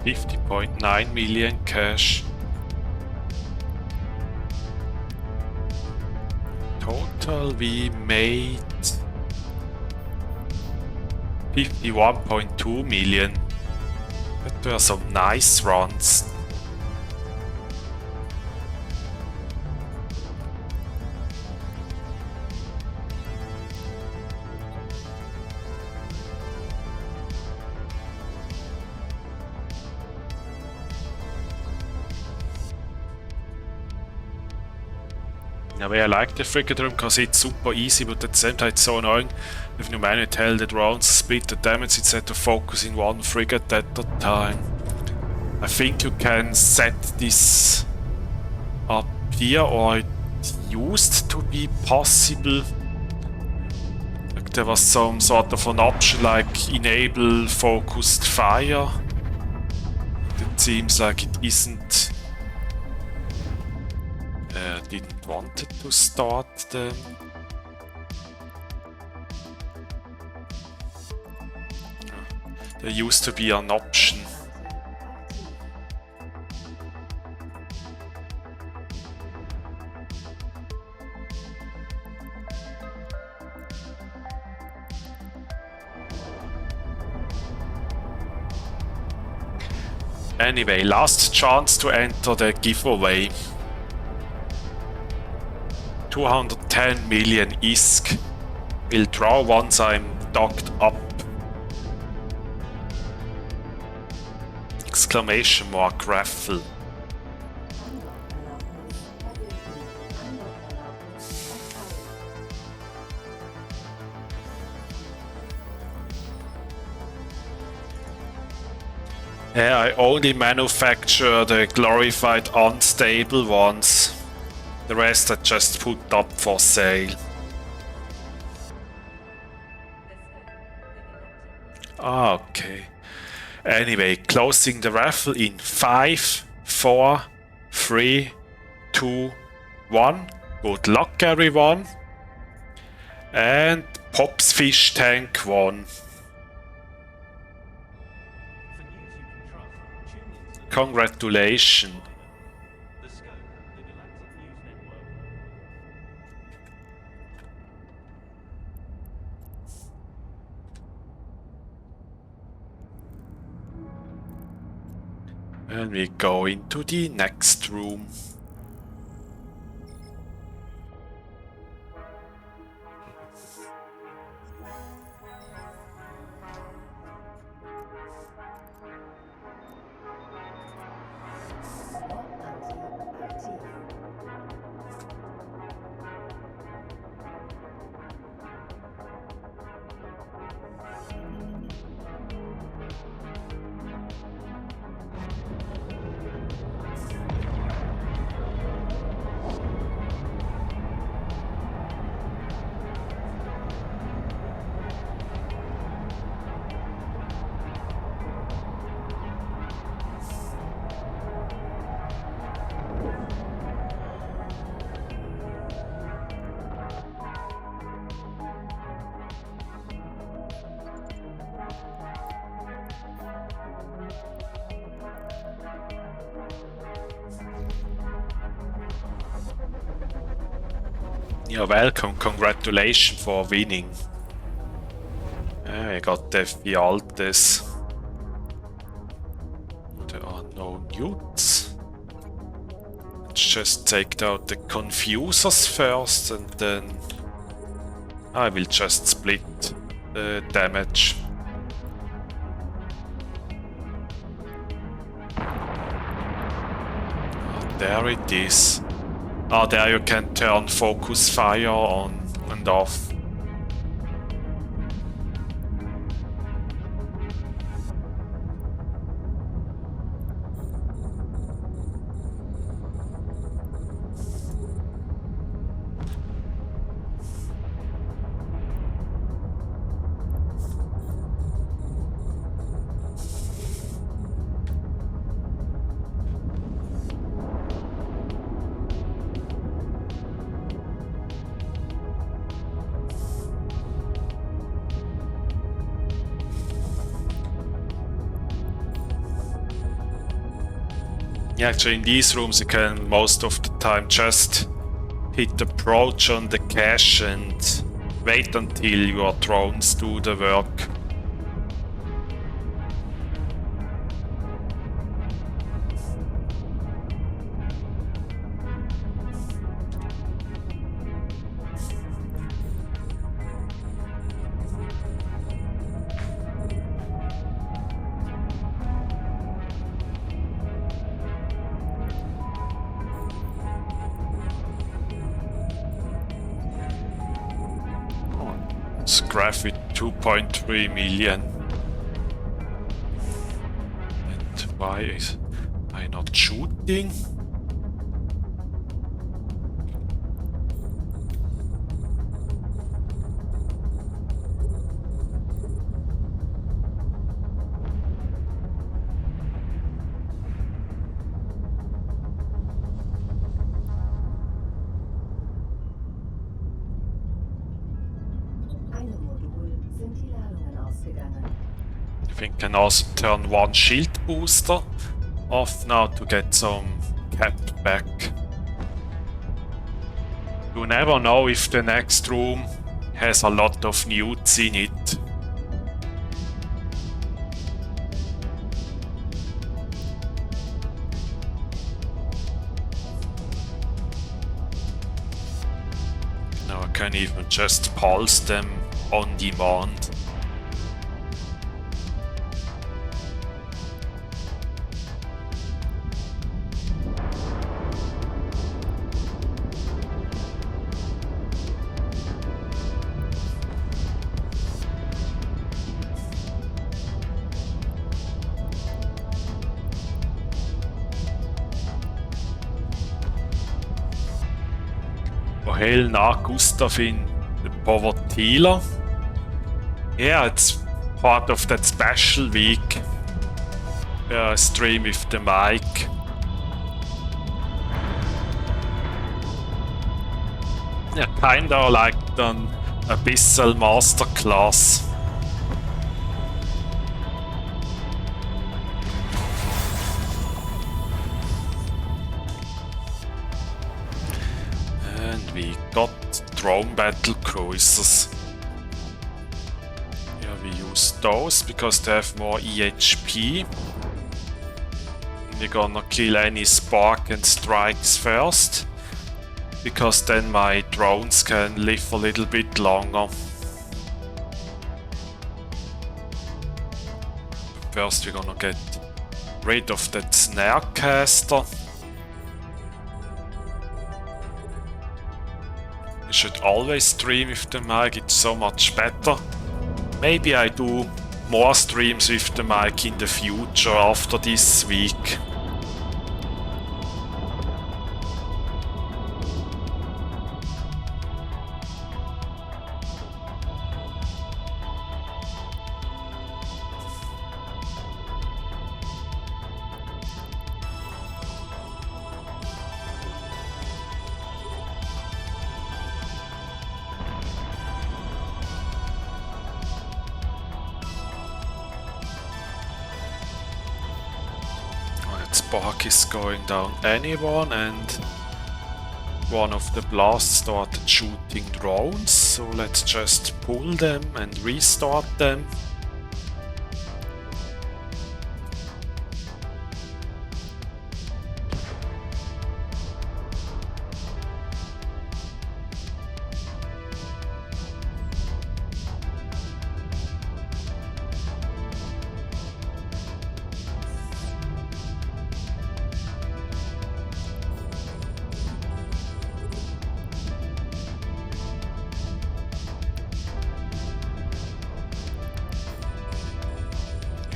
$50.9 million cash. Total we made 51.2 million. That were some nice runs. In a way I like the frigate room because it's super easy, but at the same time it's so annoying if you manually tell the drones split the damage instead of focusing one frigate at a time. I think you can set this up here, or it used to be possible. Like there was some sort of an option like enable focused fire. It seems like it isn't. Didn't want it to start them. There used to be an option. Anyway, last chance to enter the giveaway. 210 million ISK. Will draw once I'm docked up. Exclamation mark Raffle. Yeah, I only manufacture the glorified unstable ones. The rest I just put up for sale. Okay. Anyway, closing the raffle in 5, 4, 3, 2, 1. Good luck everyone. And Pop's fish tank won. Congratulations. And we go into the next room. You're welcome, congratulations for winning. I got the Fialtes. There are no newts. Let's just take out the confusers first and then I will just split the damage. Oh, there it is. Ah, there you can turn focus fire on and off. Yeah, actually in these rooms you can most of the time just hit approach on the cache and wait until your drones do the work. Scrap with 2.3 million. And why is I not shooting? I think I can also turn one shield booster off now to get some cap back. You never know if the next room has a lot of newts in it. can even just pulse them on demand. Hell nach Gustav in the Povertila. Yeah, it's part of that special week where I stream with the mic. Yeah, kinda like an Abyssal masterclass. We got drone battlecruisers. Yeah, we use those because they have more EHP. We're gonna kill any spark and strikes first, because then my drones can live a little bit longer. First we're gonna get rid of that snare caster. You should always stream with the mic, it's so much better. Maybe I do more streams with the mic in the future after this week. Spark is going down anyone, and one of the blasts started shooting drones, so let's just pull them and restart them.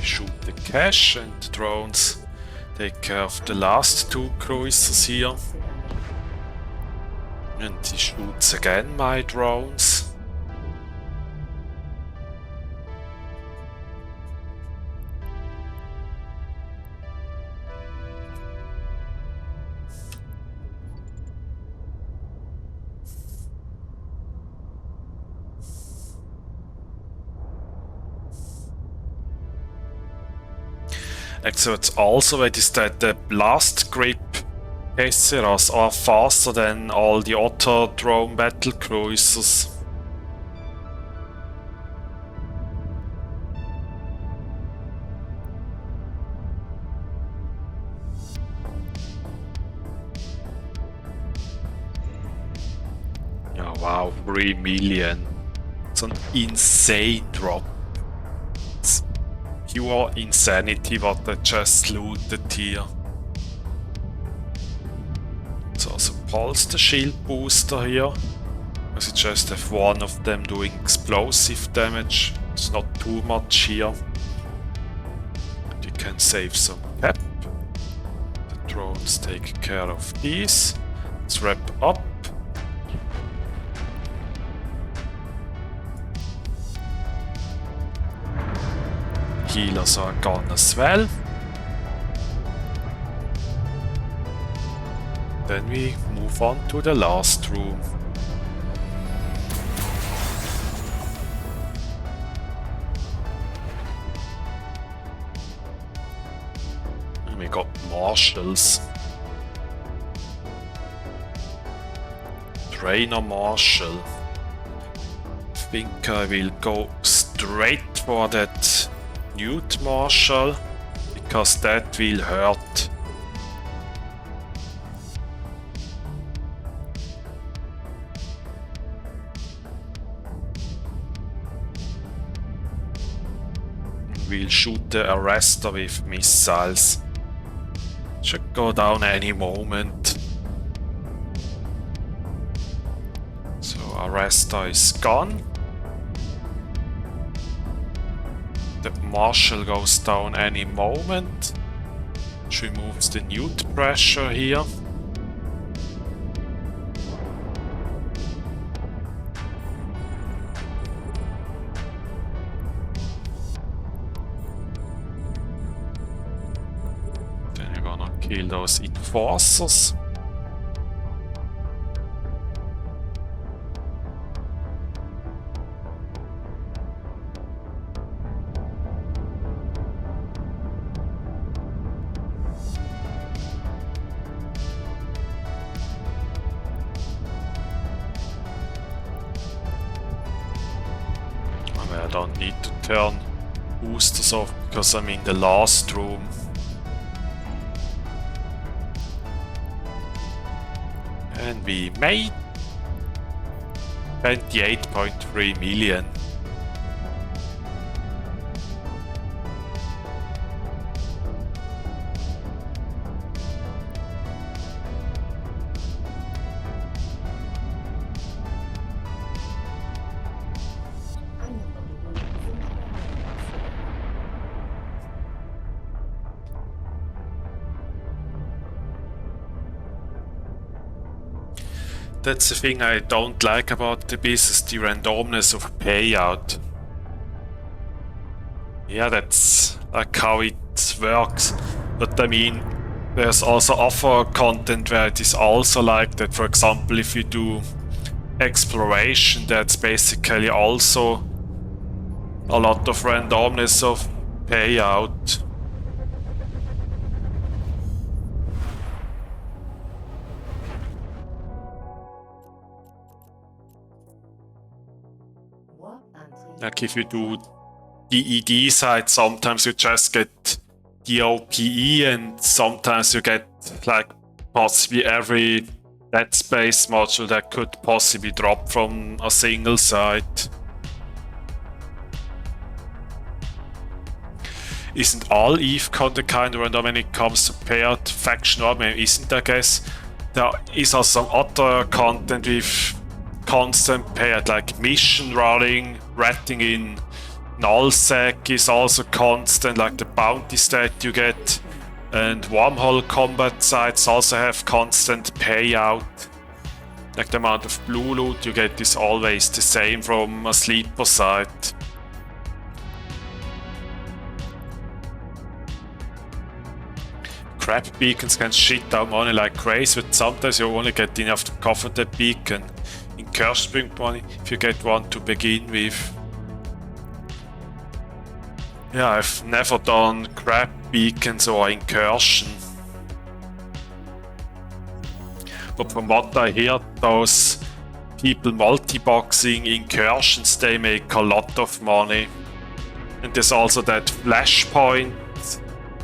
Shoot the cache, and the drones take care of the last two cruisers here. And he shoots again my drones. So it's also it is that the blast grip caissers are faster than all the other drone battlecruisers. Yeah, wow, 3 million. It's an insane drop. It's pure insanity what I just looted here. Let's also pulse the shield booster here, because I just have one of them doing explosive damage. It's not too much here. And you can save some cap. The drones take care of these. Let's wrap up. Healers are gone as well. Then we move on to the last room. And we got marshals. Trainer marshal. I think I will go straight for that Newt marshal, because that will hurt. we'll shoot the arrestor with missiles. Should go down any moment. So arrestor is gone. The marshal goes down any moment, which removes the newt pressure here. Then you're gonna kill those enforcers. I don't need to turn boosters off because I'm in the last room. And we made 28.3 million. That's the thing I don't like about the business, the randomness of payout. Yeah, that's like how it works. But I mean, there's also other content where it is also like that. For example, if you do exploration, that's basically also a lot of randomness of payout. Like if you do DED side, sometimes you just get DOPE and sometimes you get like possibly every Dead Space module that could possibly drop from a single site. Isn't all EVE content kind of random when it comes to paired faction army? Isn't, I guess. There is also some other content with constant paired, like mission running, ratting in nullsec is also constant, like the bounties that you get, and Wormhole combat sites also have constant payout. Like the amount of blue loot you get is always the same from a sleeper site. Crap beacons can shit out money like crazy, but sometimes you only get enough to cover the beacon. Incursion bring money if you get one to begin with. Yeah, I've never done crap beacons or incursion. But from what I hear, those people multi-boxing incursions, they make a lot of money. And there's also that flashpoint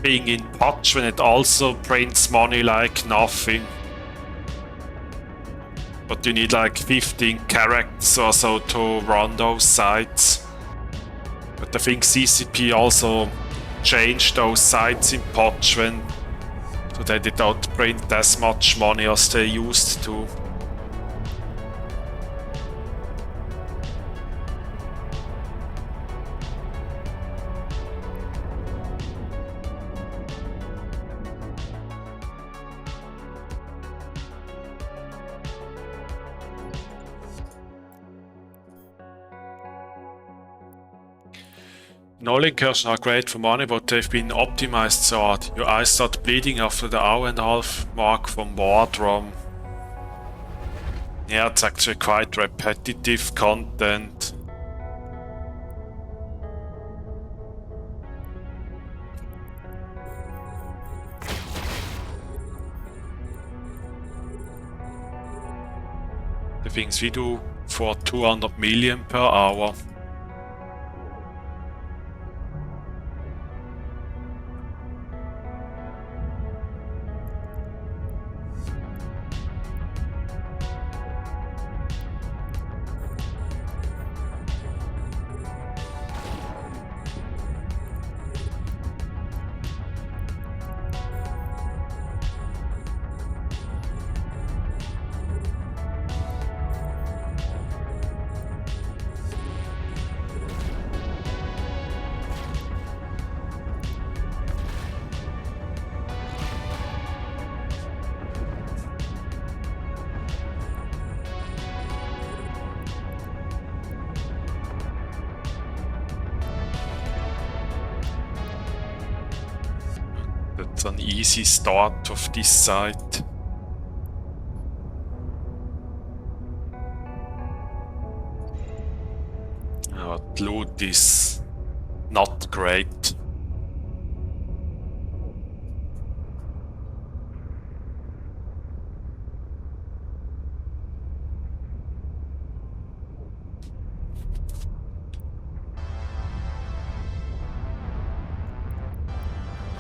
being in patch when it also prints money like nothing. But you need like 15 characters or so to run those sites. But I think CCP also changed those sites in patch when, so that they don't print as much money as they used to. Null incursions are great for money, but they've been optimized so hard. Your eyes start bleeding after the hour-and-a-half mark from Wardrum. Yeah, it's actually quite repetitive content. The things we do for 200 million per hour. That's an easy start of this site. Loot is not great.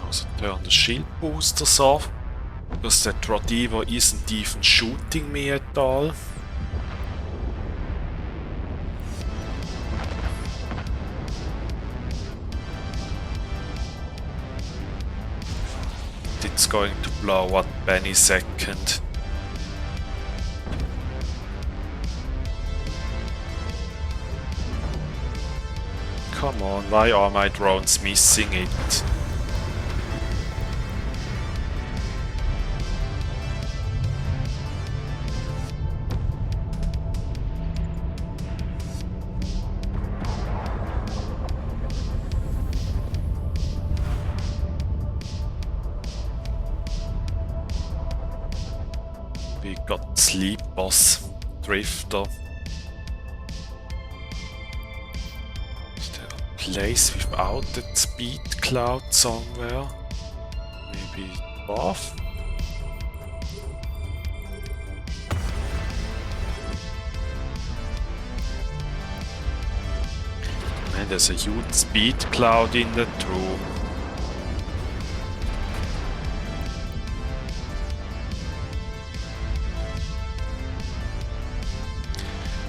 Also turn the shield boosters off, because that Rodiva isn't even shooting me at all. It's going to blow up any second. Come on, why are my drones missing it? We got sleepers, drifter. Is there a place without that speed cloud somewhere? Maybe above? Man, there's a huge speed cloud in that room.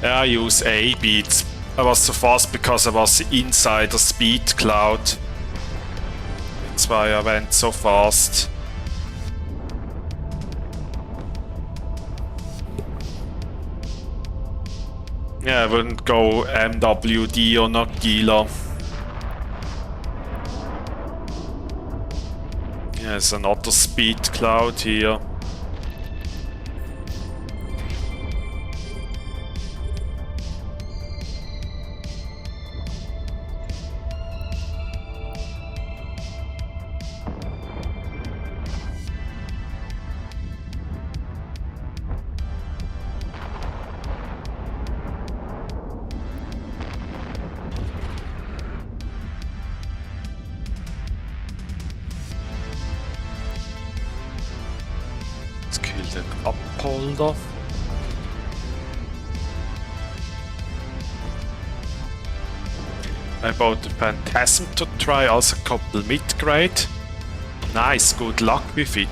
I use A beats. I was so fast because I was inside the speed cloud. That's why I went so fast. Yeah, I wouldn't go MWD or Nagila. Yeah, there's another speed cloud here. Upholder. I bought the Phantasm to try, also a couple mid-grade. Nice, good luck with it.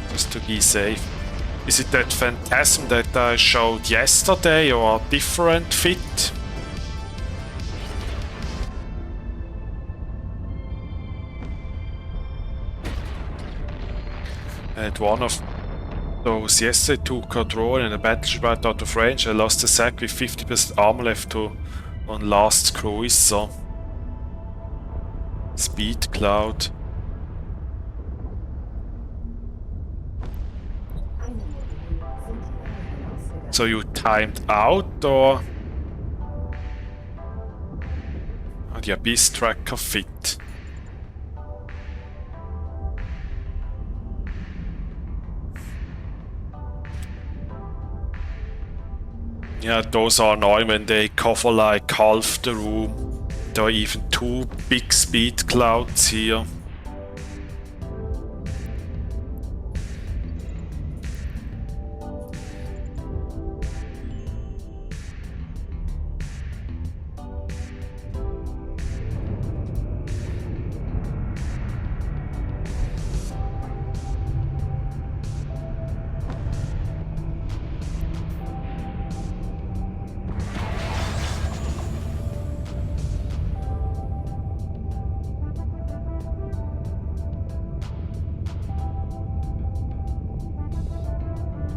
Just to be safe. Is it that Phantasm that I showed yesterday or a different fit? I had one of those yesterday, took a drone and a battleship right out of range. I lost the sack with 50% armor left to on last cruiser. Speed cloud. So you timed out or the Abyss tracker fit? Yeah, those are annoying when they cover like half the room. There are even two big speed clouds here.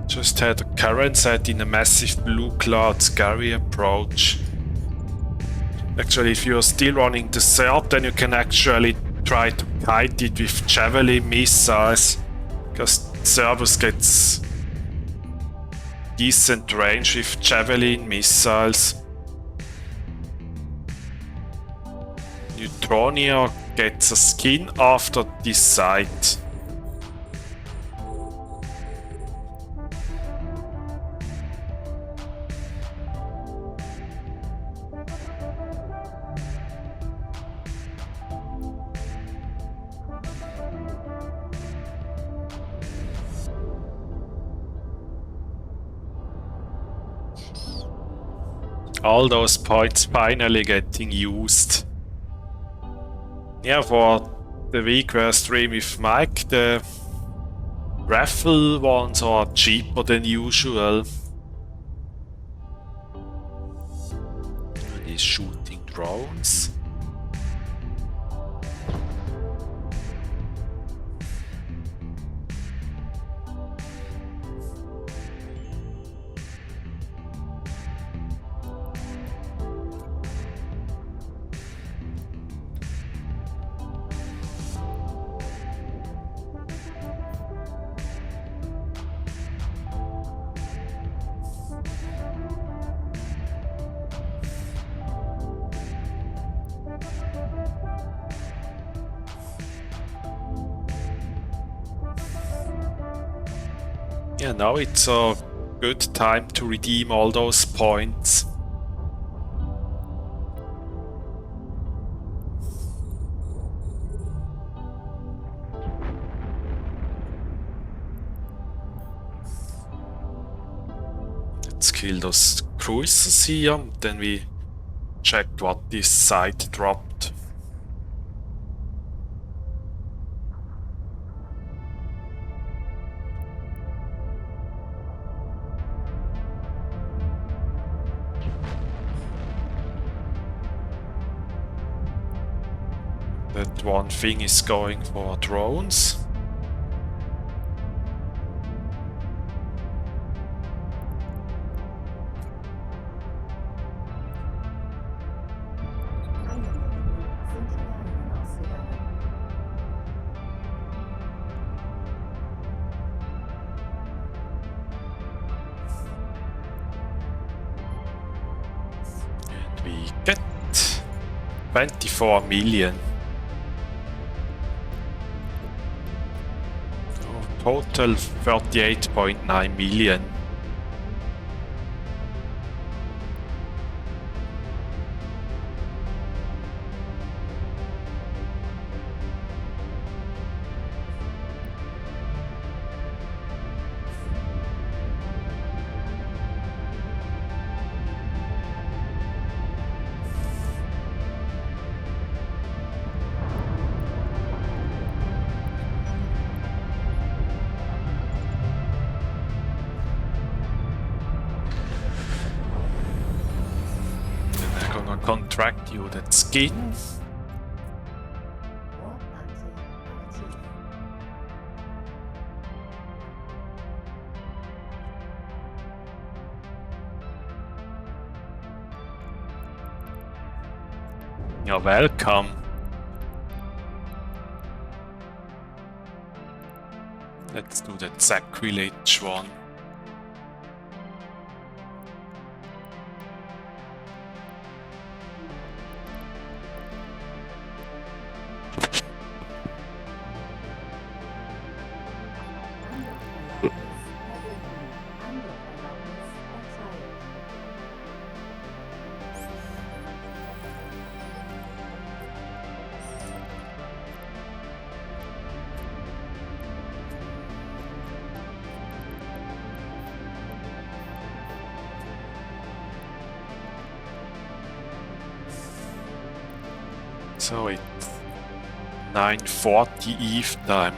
Just had a current set in a massive blue cloud, scary approach. Actually, if you're still running the SERP, then you can actually try to kite it with javelin missiles, because Cerberus gets decent range with javelin missiles. You Patronia gets a skin after this site. All those points finally getting used. Yeah, for the week where I stream with Mike, the Raffle ones are cheaper than usual. And he's shooting drones. Yeah, now it's a good time to redeem all those points. Let's kill those cruisers here, then we check what this site dropped. That one thing is going for drones. And we get 24 million. Total 38.9 million. Contract you that skin. You're welcome. Let's do that sacrilege one. So it's 9:40 Eve time.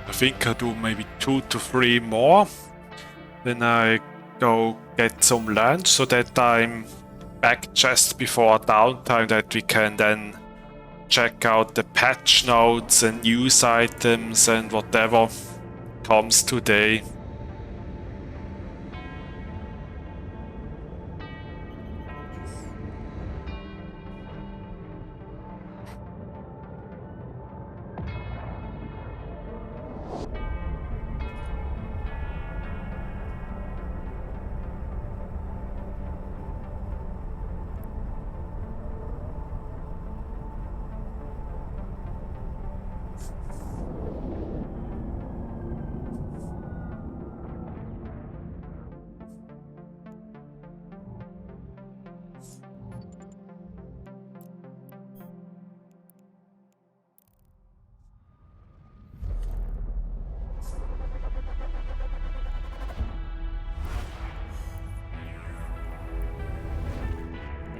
I think I'll do maybe 2 to 3 more. Then I go get some lunch so that I'm back just before downtime, that we can then check out the patch notes and news items and whatever comes today.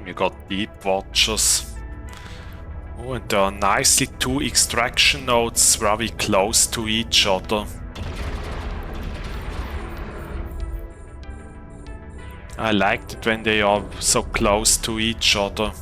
You got deep watchers. Oh, and there are nicely 2 extraction nodes very close to each other. I liked it when they are so close to each other.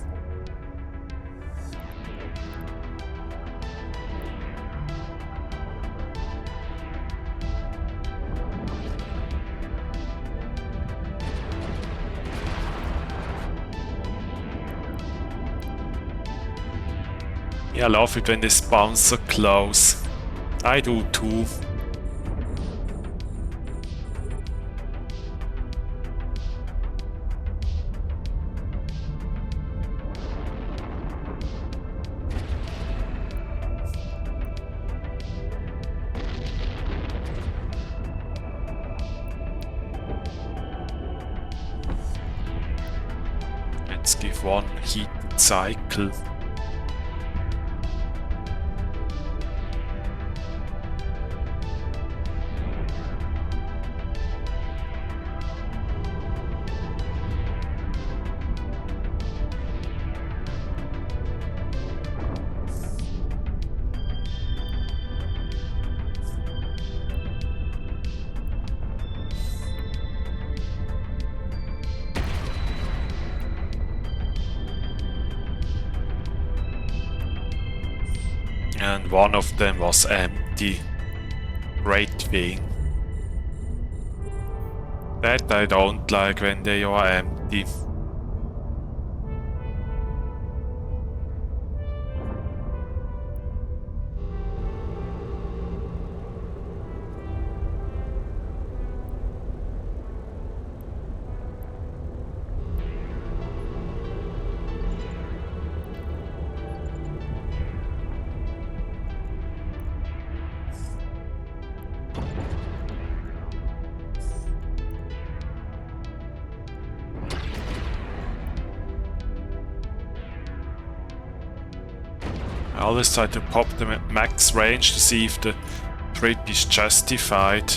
Yeah, I love it when they spawn so close. I do too. Let's give one heated cycle. And one of them was empty. Great thing. That I don't like when they are empty. I always try to pop them at max range to see if the trip is justified.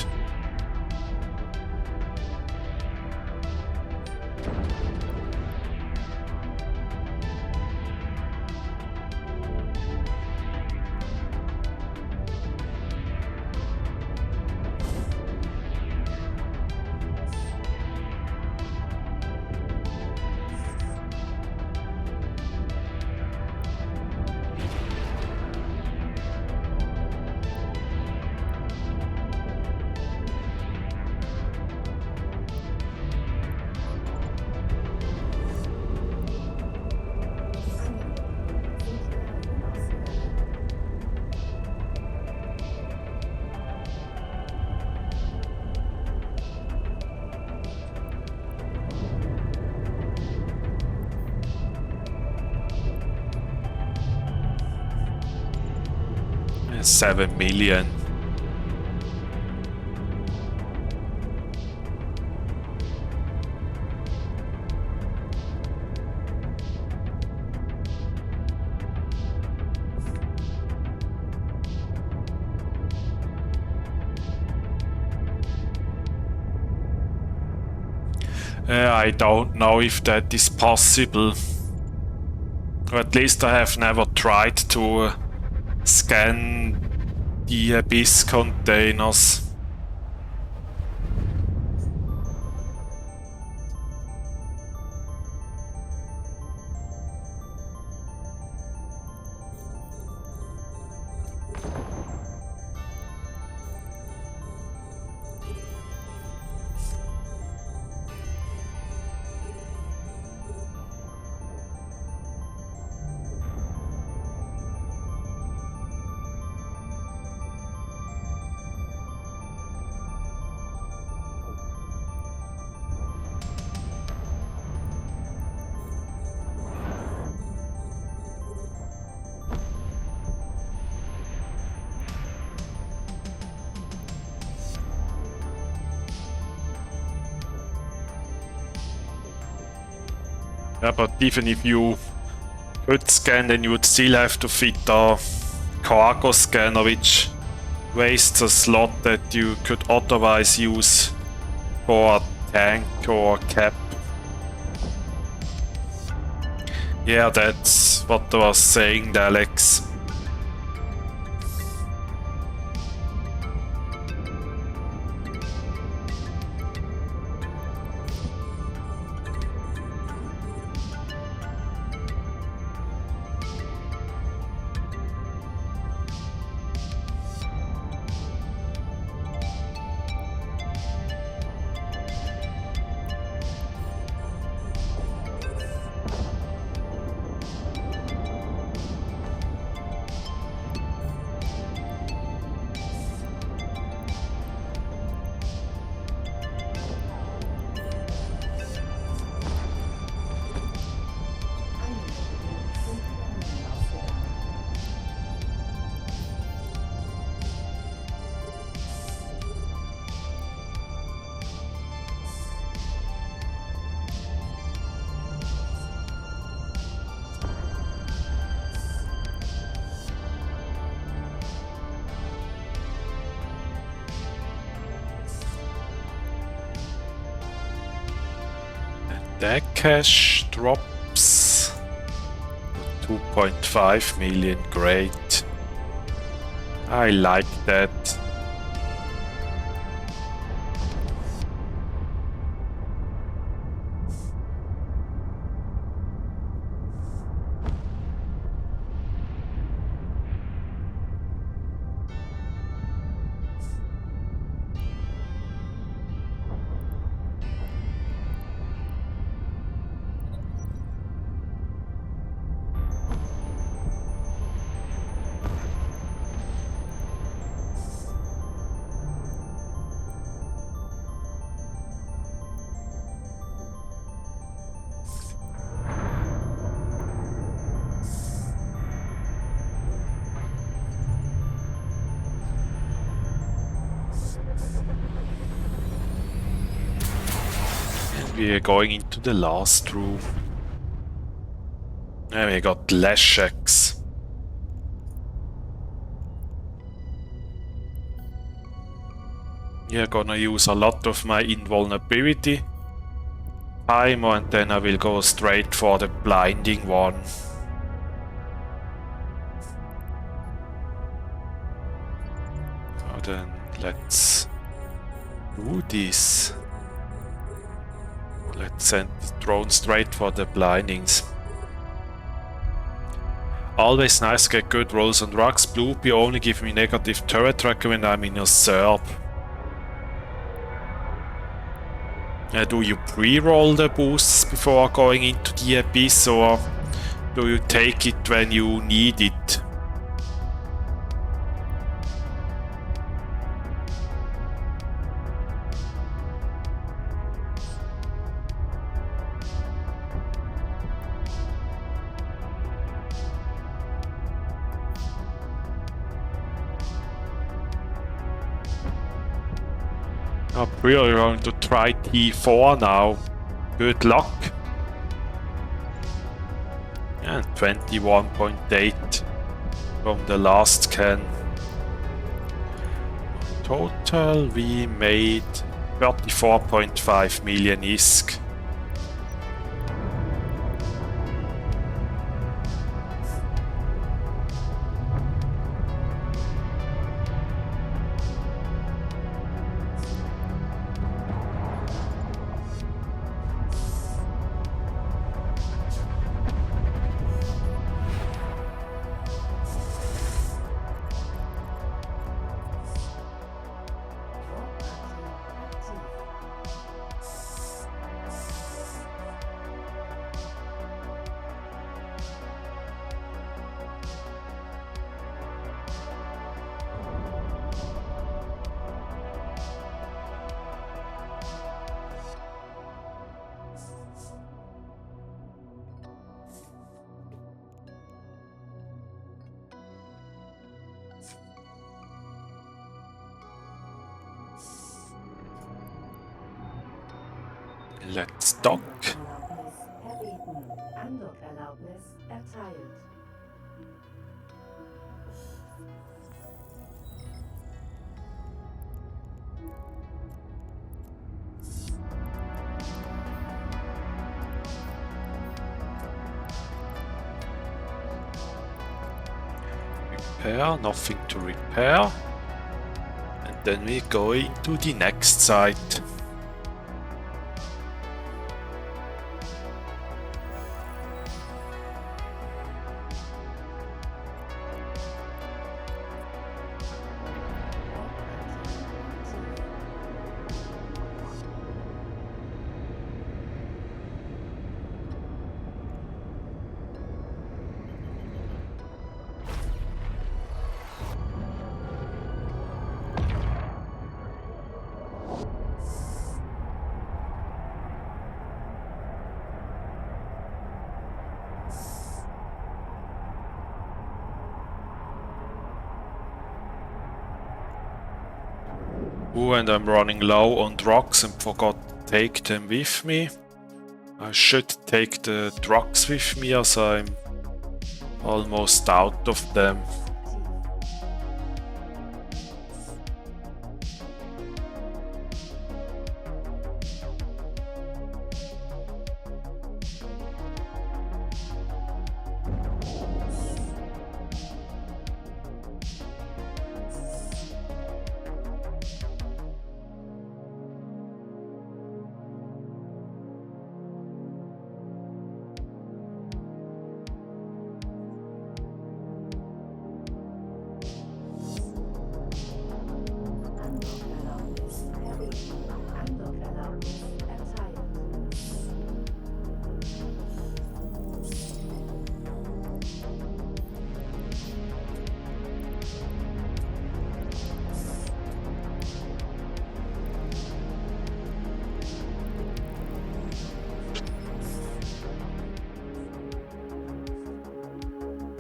And 7 million. I don't know if that is possible. Or at least I have never tried to scan the Abyss containers. Yeah, but even if you could scan, then you would still have to fit a cargo scanner, which wastes a slot that you could otherwise use for a tank or a cap. Yeah, that's what I was saying, Alex. That cash drops 2.5 million, great. I like that. We are going into the last room. And we got less checks. We are gonna use a lot of my invulnerability time, and then I will go straight for the blinding one. So then let's do this. Let's send the drone straight for the blindings. Always nice to get good rolls on rocks. Bloopy only give me negative turret tracker when I'm in a SERP. Do you pre-roll the boosts before going into the abyss, or do you take it when you need it? We are going to try T4 now. Good luck. And 21.8 from the last scan. Total we made 34.5 million ISK. Let's dock. Andock-Erlaubnis erteilt. repair, nothing to repair. And then we go into the next site. Oh, and I'm running low on drugs and forgot to take them with me. I should take the drugs with me as I'm almost out of them.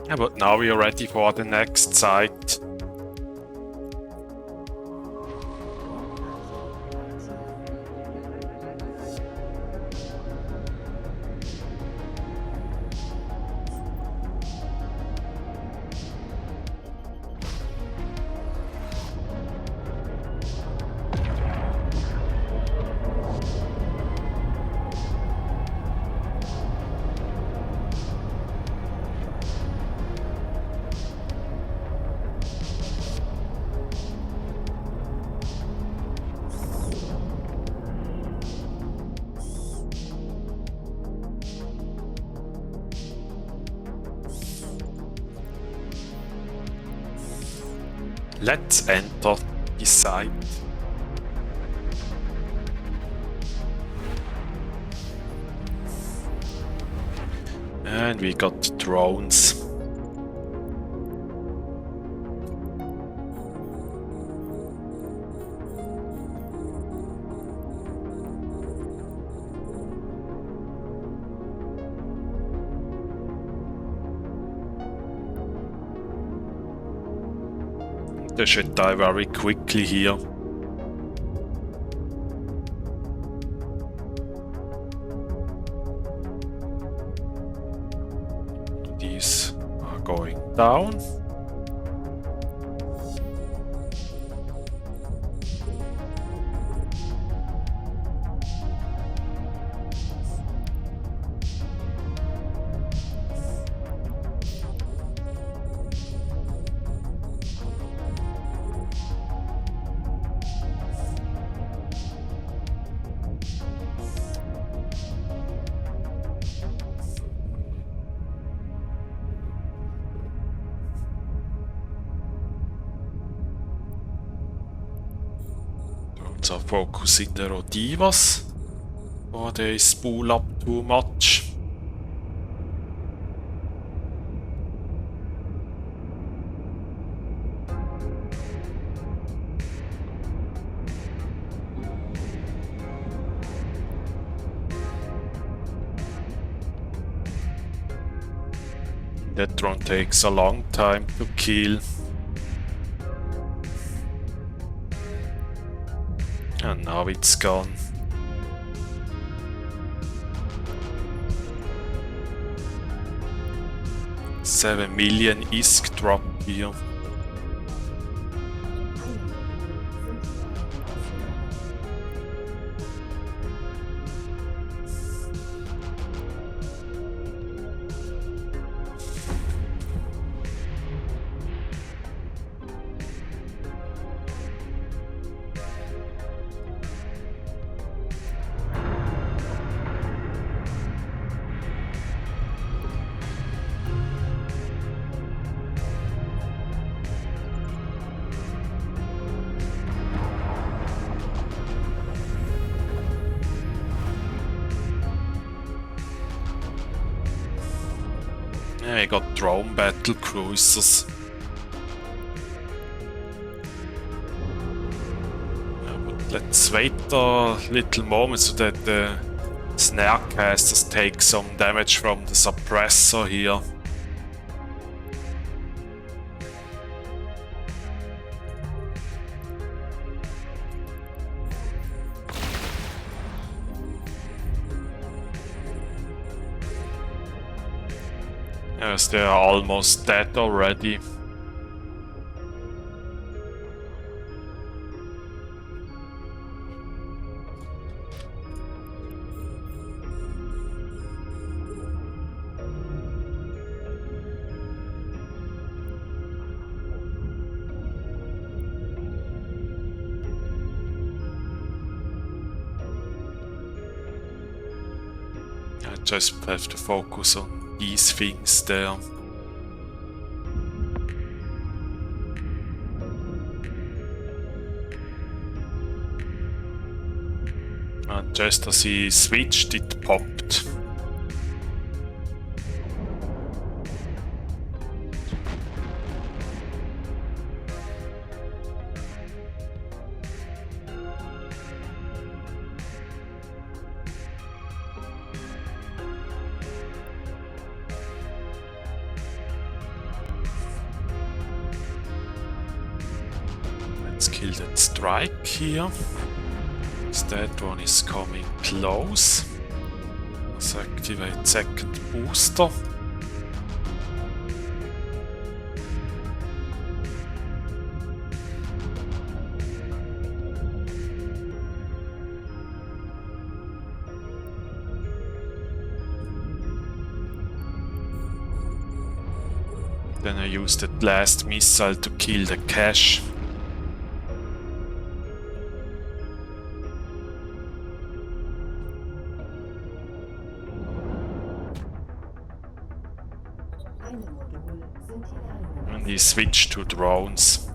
Yeah, but now we are ready for the next site. Let's enter the site. And we got drones. They should die very quickly here. These are going down. Are focusing the Rodivas, or they spool up too much. That drone takes a long time to kill. And now it's gone. $7 million ISK drop here. I got drone battlecruisers. But let's wait a little moment so that the snarecasters take some damage from the suppressor here. Yes, they are almost dead already. I just have to focus on these things there. And just as he switched, it popped. Let's kill that strike here. That one is coming close. Let's activate second booster. Then I use that last missile to kill the cache. And he switched to drones.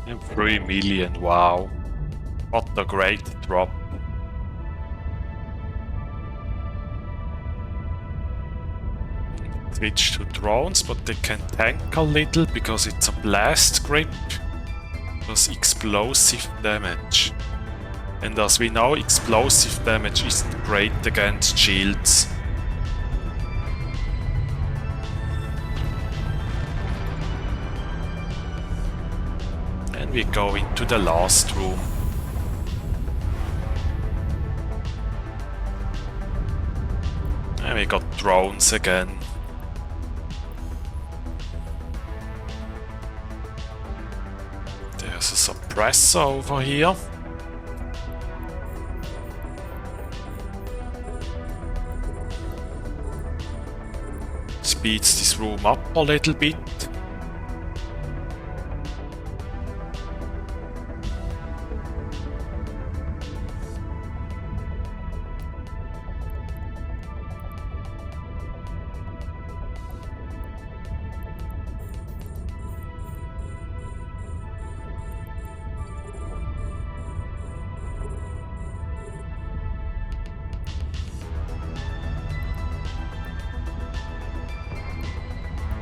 And 3 million, wow. What a great drop. Switch to drones, but they can tank a little because it's a blast grip. Plus explosive damage. And as we know, explosive damage isn't great against shields. We go into the last room. And we got drones again. There's a suppressor over here. Speeds this room up a little bit.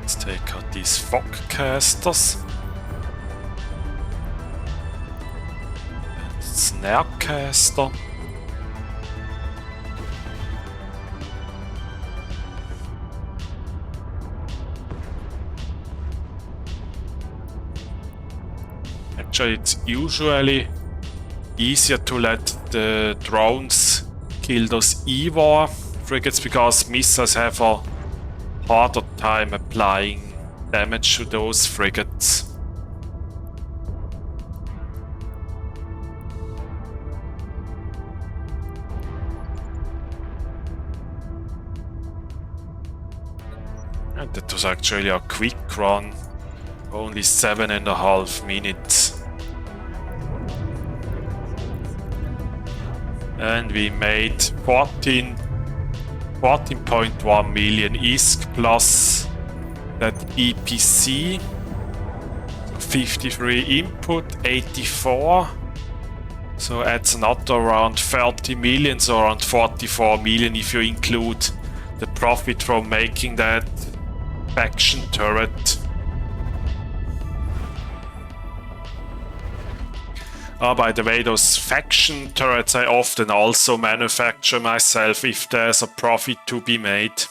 Let's take out these fog casters. And snare caster. Actually, it's usually easier to let the drones kill those EVAR frigates because missiles have a harder time applying damage to those frigates. And that was actually a quick run, only 7.5 minutes. And we made 14.1 million ISK plus that EPC, 53 input, 84. So that's another around 30 million, so around 44 million if you include the profit from making that faction turret. By the way, those faction turrets I often also manufacture myself if there's a profit to be made.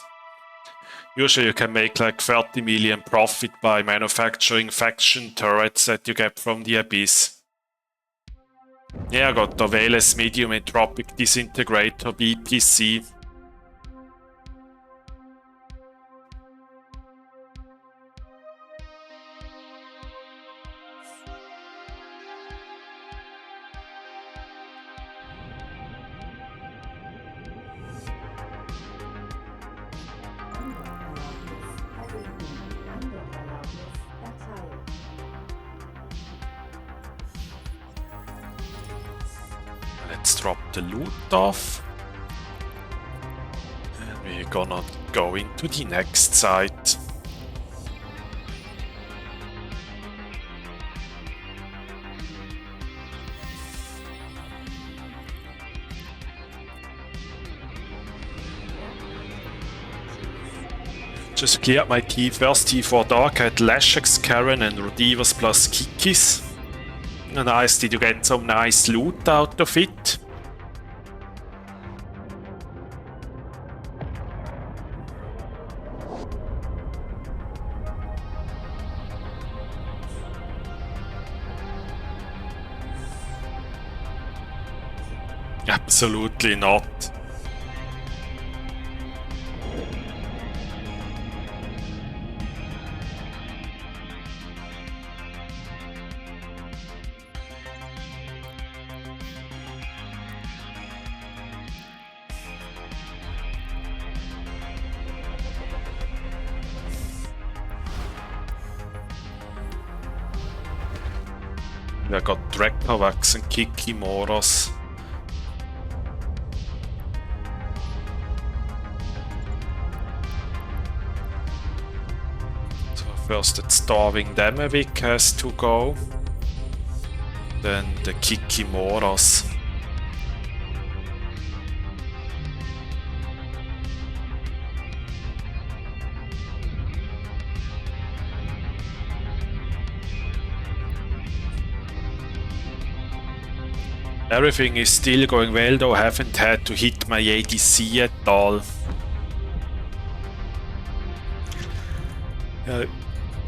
Usually you can make like 30 million profit by manufacturing faction turrets that you get from the Abyss. Yeah, I got the Veles Medium Entropic Disintegrator BPC. Let's drop the loot off. And we're gonna go into the next site. Just cleared my first T4 Dark, I had Lashx, Karen and Rodivas plus Kikis. Nice, did you get some nice loot out of it? Absolutely not. I got Drekavax and Kikimoras. So first that Starving Damavik has to go. Then the Kikimoras. Everything is still going well, though I haven't had to hit my ADC at all.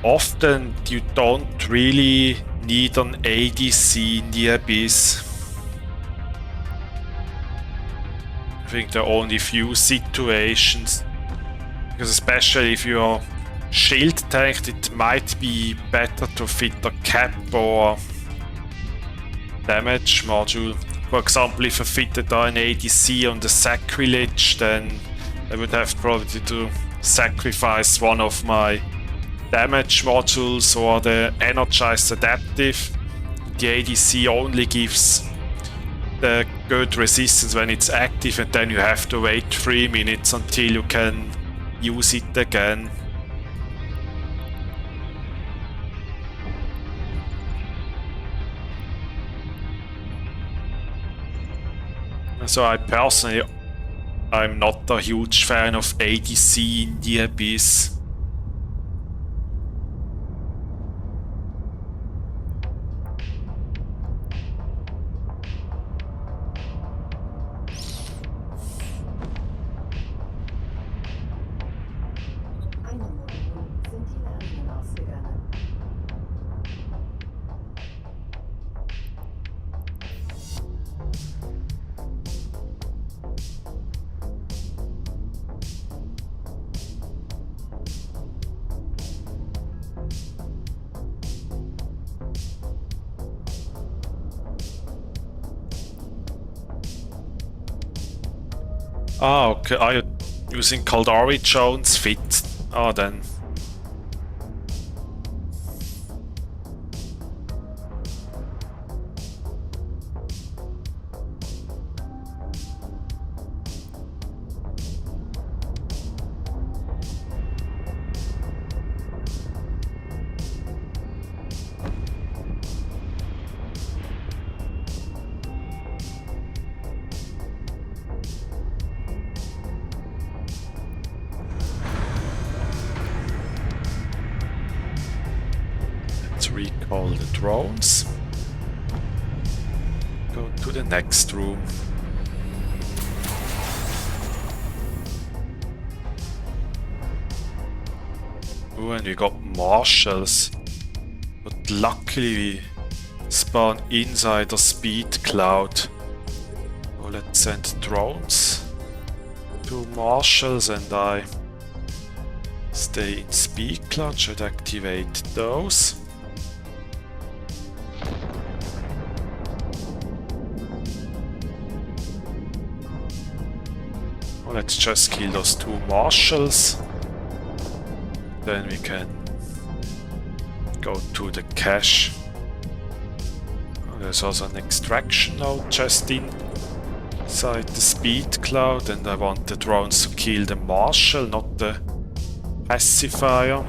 Often you don't really need an ADC in the Abyss. I think there are only few situations, because especially if you're shield tanked, it might be better to fit a cap or damage module. For example, if I fitted an ADC on the Sacrilege, then I would have probably to sacrifice one of my damage modules or the Energized Adaptive. The ADC only gives the good resistance when it's active, and then you have to wait 3 minutes until you can use it again. So I'm not a huge fan of ADC in the Abyss. Ah, okay. Are you using Kaldari Jones fit? Oh, then. Recall the drones. Go to the next room. Oh, and we got marshals. But luckily we spawn inside a speed cloud. Oh, let's send drones to marshals and I stay in speed cloud. Should activate those. Let's just kill those two marshals. Then we can go to the cache. Oh, there's also an extraction node just inside the speed cloud, and I want the drones to kill the marshal, not the pacifier.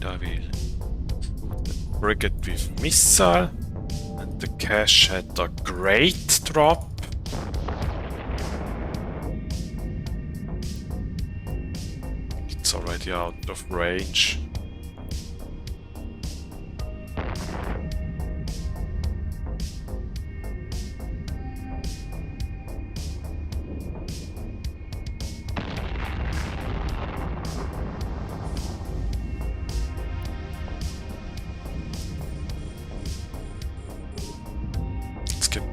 I will put the frigate with missile. The cache had a great drop. It's already out of range.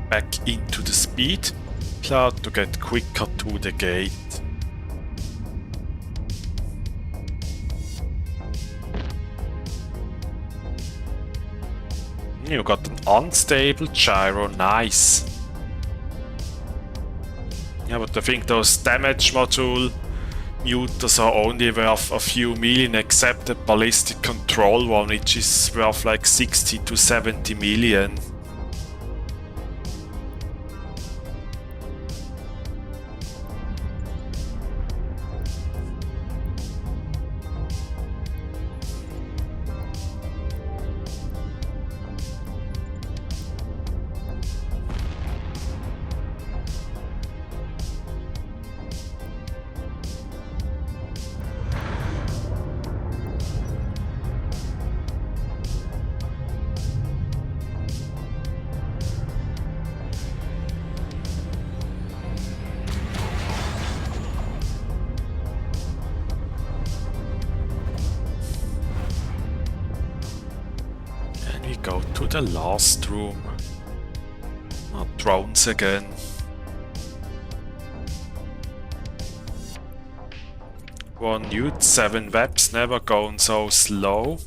Back into the speed cloud to get quicker to the gate. You got an unstable gyro, nice. Yeah, but I think those damage module muters are only worth a few million, except the ballistic control one, which is worth like 60 to 70 million. Go to the last room. Oh, drones again. One newt, 7 webs, never going so slow.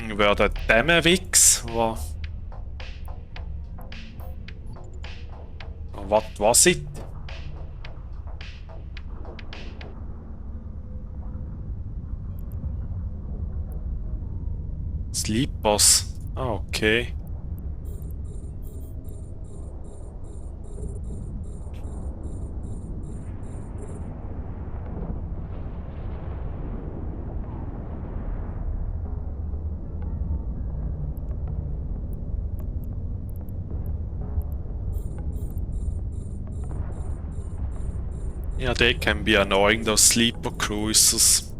Were that Demavix or what was it? Sleepers. Okay. Yeah, they can be annoying, those sleeper cruisers.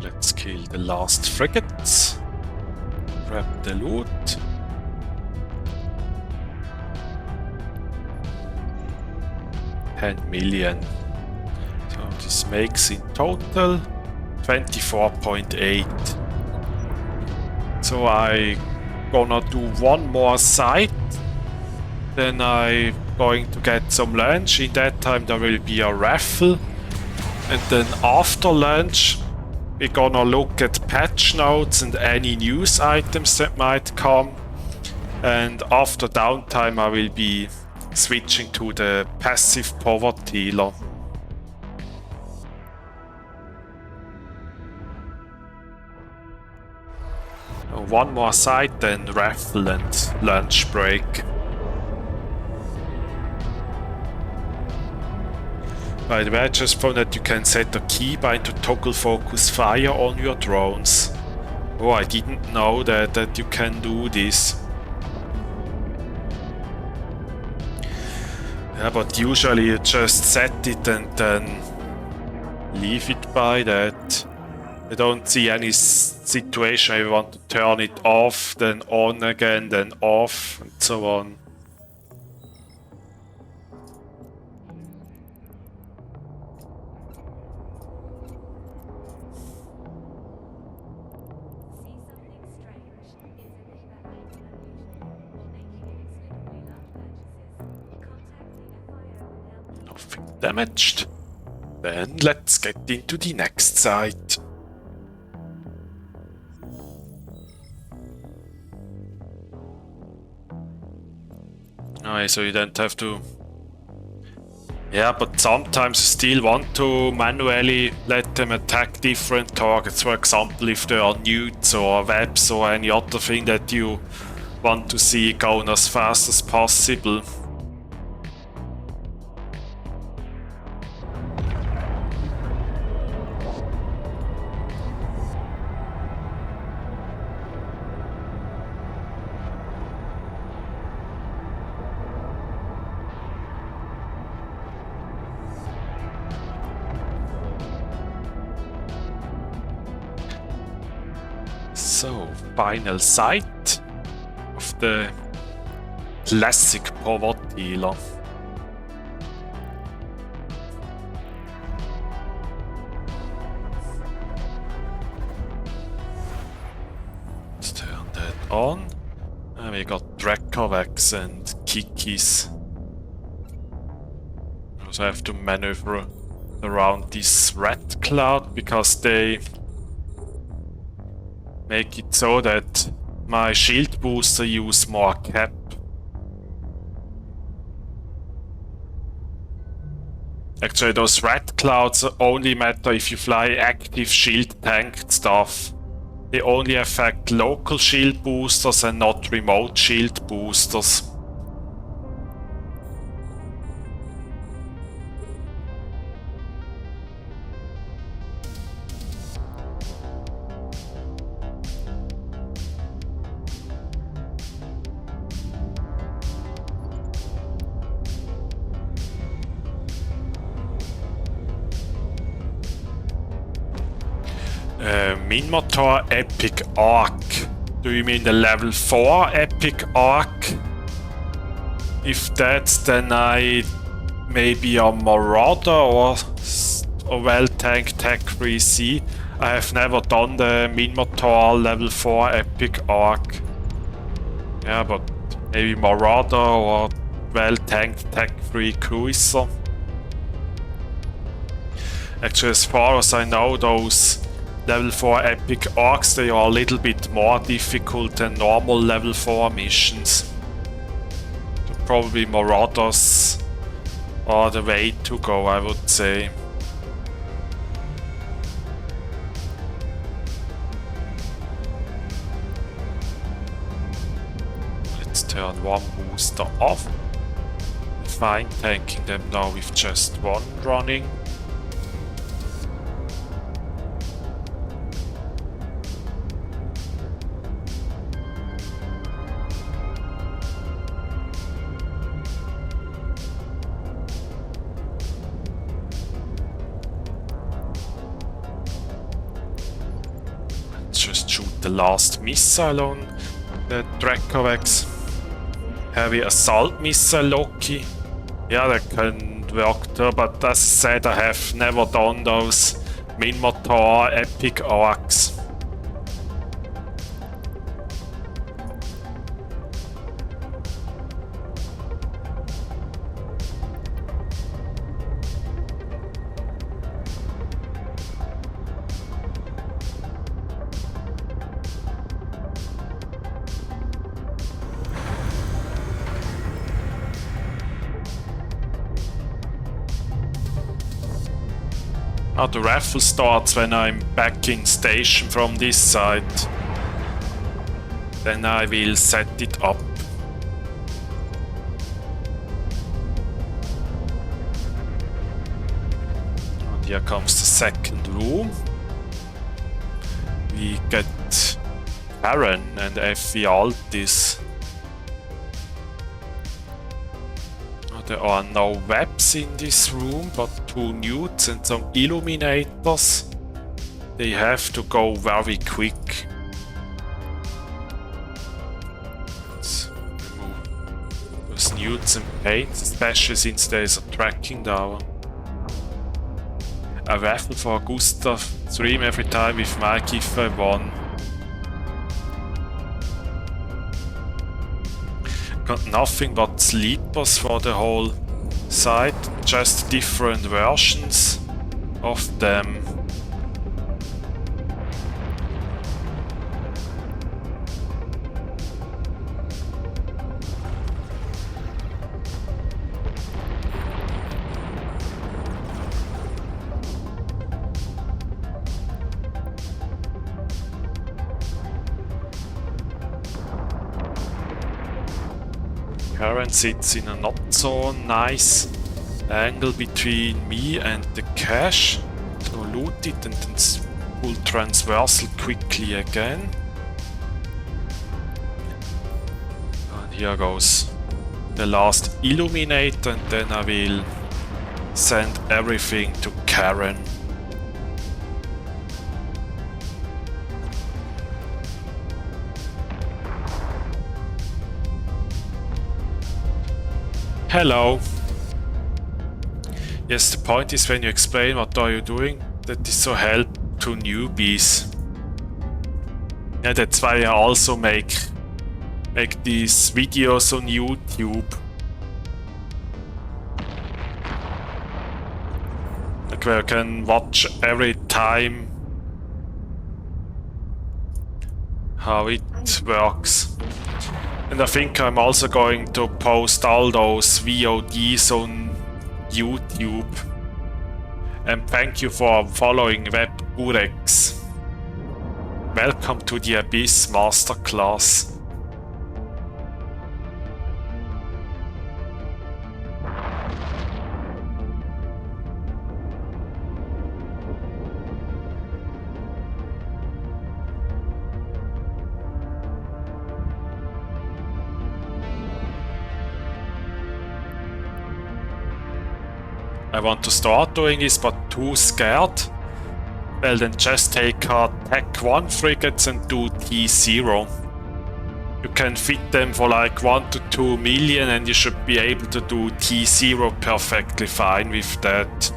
Let's kill the last frigates. Grab the loot. 10 million. So this makes in total 24.8. So I gonna do one more site, then I going to get some lunch. In that time there will be a raffle, and then after lunch we're gonna look at patch notes and any news items that might come, and after downtime I will be switching to the passive Povertila. One more site, then Raffle and lunch break. By the way, I just found that you can set a keybind to toggle focus fire on your drones. Oh, I didn't know that you can do this. Yeah, but usually you just set it and then leave it by that. I don't see any situation where you want to turn it off, then on again, then off, and so on. Nothing damaged. Then let's get into the next site. Alright, so you don't have to... Yeah, but sometimes you still want to manually let them attack different targets. For example, if there are newts or webs or any other thing that you want to see going as fast as possible. So, final site of the classic Povertila. Let's turn that on. And we got Dracovax and Kikis. Also have to maneuver around this red cloud because they make it so that my shield booster use more cap. Actually, those red clouds only matter if you fly active shield tanked stuff. They only affect local shield boosters and not remote shield boosters. Minmotor Epic Arc. Do you mean the level 4 Epic Arc? If that's, then I maybe a Marauder or a well-tanked Tech 3C. I have never done the Minmotor level 4 Epic Arc. Yeah, but maybe Marauder or well-tanked Tech 3 Cruiser. Actually, as far as I know, those level 4 epic arcs, they are a little bit more difficult than normal level 4 missions. So probably Marauders are the way to go, I would say. Let's turn one booster off. Fine, tanking them now with just one running. Just shoot the last missile on the Dracovax. Heavy assault missile Loki. Yeah, that can haven't worked there, but as I said, I have never done those Minmotor epic arcs. Now the raffle starts when I'm backing station from this side. Then I will set it up. And here comes the second room. We get Karen and viability. There are no webs in this room, but 2 newts and some illuminators. They have to go very quick. Let's remove those newts and paints, especially since there is a tracking tower. A raffle for Gustav stream every time with Mike if I won. Got nothing but sleepers for the whole site, just different versions of them. Karen sits in a not so nice angle between me and the cache. So loot it and then pull transversal quickly again. And here goes the last illuminator, and then I will send everything to Karen. Hello. Yes, the point is when you explain what are you doing, that is so help to newbies. Yeah, that's why I also make these videos on YouTube. Like where you can watch every time how it works. And I think I'm also going to post all those VODs on YouTube. And thank you for following WebGurex. Welcome to the Abyss Masterclass. I want to start doing this, but too scared. Well, then just take our Tech 1 frigates and do T0. You can fit them for like 1 to 2 million and you should be able to do T0 perfectly fine with that.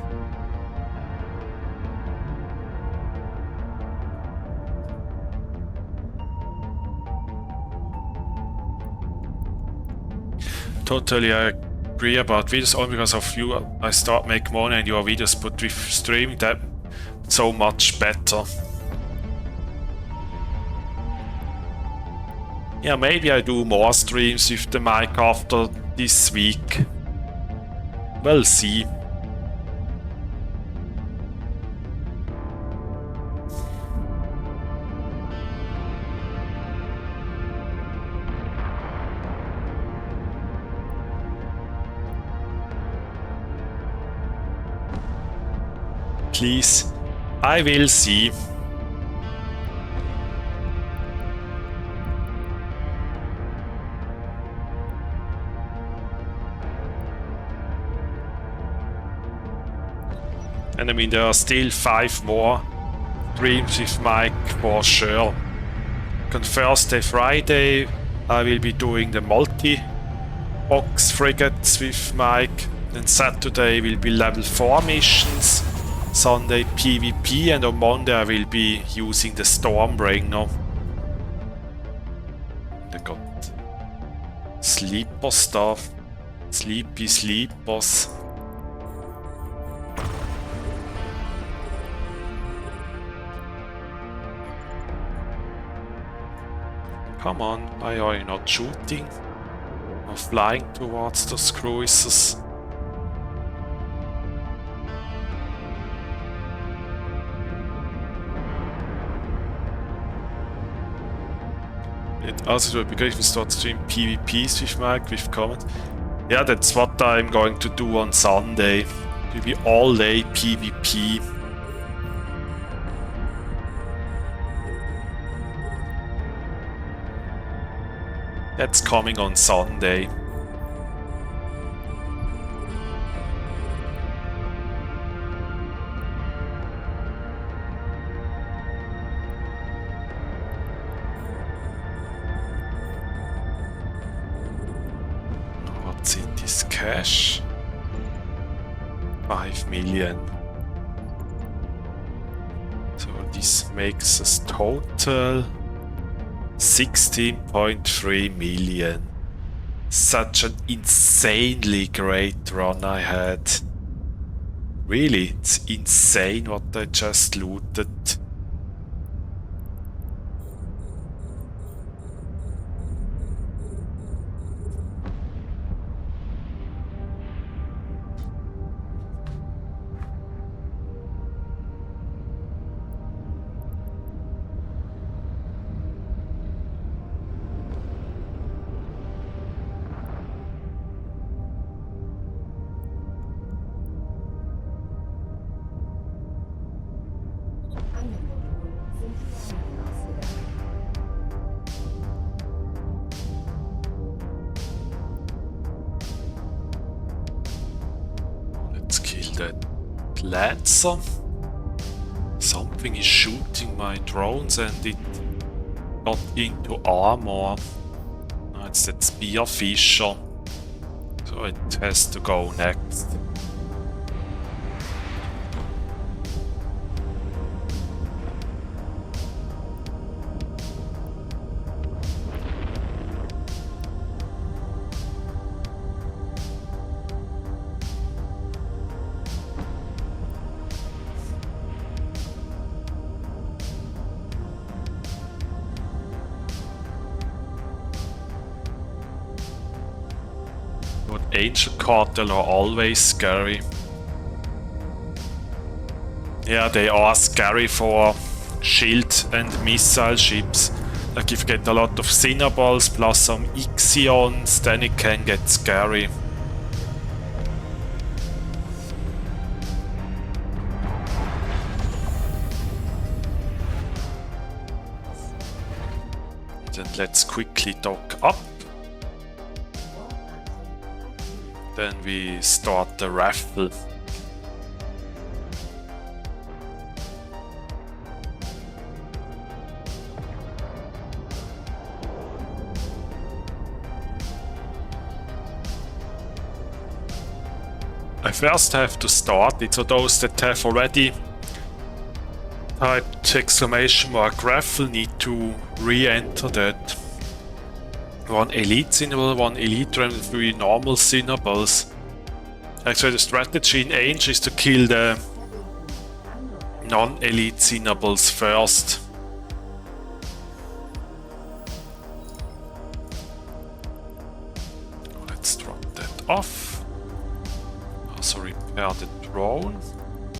Totally agree about videos, only because of you I start make money and your videos, but with streaming that so much better. Yeah, maybe I do more streams with the mic after this week. We'll see. Please, I will see. And I mean, there are still 5 more streams with Mike for sure. On Thursday, Friday, I will be doing the multi-box frigates with Mike. Then Saturday will be level 4 missions, Sunday PvP, and on Monday I will be using the Stormbringer. I got sleeper stuff, sleepy sleepers. Come on, why are you not shooting or flying towards those cruisers? It also would be great if we start stream PvPs with Mike, with comment. Yeah, that's what I'm going to do on Sunday. It will be all day PvP. That's coming on Sunday. What's in this cash? 5 million. So this makes us total 16.3 million. Such an insanely great run I had. Really, it's insane what I just looted. Lancer. Something is shooting my drones and it got into armor. No, it's that spearfisher. So it has to go next. Angel Cartel are always scary. Yeah, they are scary for shield and missile ships. Like if you get a lot of Cinnaballs plus some Ixions, then it can get scary. Then let's quickly dock up. Then we start the Raffle. I first have to start it, so those that have already typed exclamation mark Raffle need to re-enter that. 1 elite Cinnaball, 1 elite ram, 3 normal Cinnaballs. Actually the strategy in Angel is to kill the non-elite Cinnaballs first. Let's drop that off. Also repair the drone.